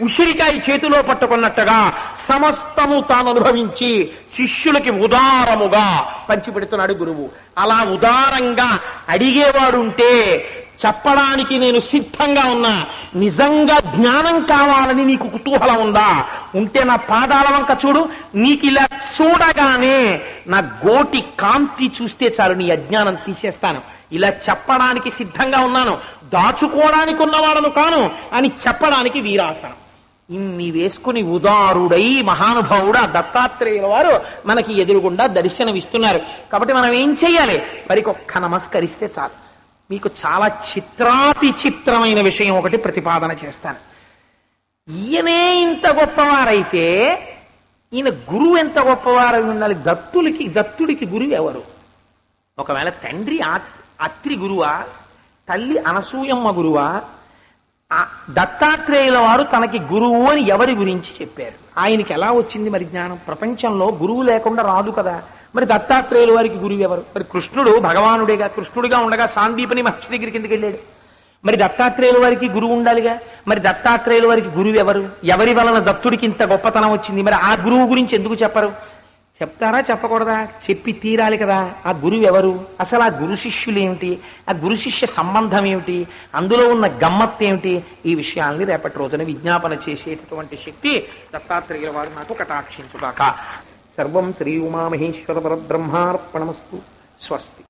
ఉసిరికాయ చేతిలో పట్టుకున్నట్టుగా సమస్తము తాను అనుభవించి శిష్యులకి ఉదారముగా పంచిపెడుతున్నాడు గురువు. అలా ఉదారంగా అడిగేవాడుంటే చెప్పడానికి నేను సిద్ధంగా ఉన్నా. నిజంగా జ్ఞానం కావాలని నీకు కుతూహలం ఉందా? ఉంటే నా పాదాల వంక చూడు. నీకు ఇలా చూడగానే నా గోటి కాంతి చూస్తే చాలు, నీ అజ్ఞానం తీసేస్తాను. ఇలా చెప్పడానికి సిద్ధంగా ఉన్నాను, దాచుకోవడానికి ఉన్నవాడను కాను అని చెప్పడానికి వీరాసనం. ఇన్ని వేసుకుని ఉదారుడై మహానుభావుడు ఆ దత్తాత్రేయుల వారు మనకి ఎదురుగుండా దర్శనమిస్తున్నారు. కాబట్టి మనం ఏం చెయ్యాలి? వారికి ఒక్క నమస్కరిస్తే చాలు. మీకు చాలా చిత్రాతి చిత్రమైన విషయం ఒకటి ప్రతిపాదన చేస్తాను. ఈయనే ఇంత గొప్పవారైతే ఈయన గురువు ఎంత గొప్పవారై ఉండాలి? దత్తుడికి గురువు ఎవరు? ఒకవేళ తండ్రి అత్రి గురువా, తల్లి అనసూయమ్మ గురువా? దత్తాత్రేయుల వారు తనకి గురువు అని ఎవరి గురించి చెప్పారు? ఆయనకి ఎలా వచ్చింది మరి జ్ఞానం? ప్రపంచంలో గురువు లేకుండా రాదు కదా. మరి దత్తాత్రేయుల వారికి గురువు ఎవరు? మరి కృష్ణుడు భగవానుడేగా, కృష్ణుడిగా ఉండగా సాందీపని మహర్షి దగ్గరికి ఎందుకు వెళ్ళాడు? మరి దత్తాత్రేయుల వారికి గురువు ఉండాలిగా. మరి దత్తాత్రేయుల వారికి గురువు ఎవరు? ఎవరి వలన దత్తుడికి ఇంత గొప్పతనం వచ్చింది? మరి ఆ గురువు గురించి ఎందుకు చెప్పరు? చెప్తారా చెప్పకూడదా? చెప్పి తీరాలి కదా. ఆ గురువు ఎవరు, అసలు ఆ గురు శిష్యులు ఏమిటి, ఆ గురు శిష్య సంబంధం ఏమిటి, అందులో ఉన్న గమ్మత్తు ఏమిటి, ఈ విషయాల్ని రేపటి రోజున విజ్ఞాపన చేసేటటువంటి శక్తి దత్తాత్రేయుల వారు నాకు కటాక్షించుగాక. సర్వం శ్రీ ఉమామహేశ్వర పరబ్రహ్మార్పణమస్తు. స్వస్తి.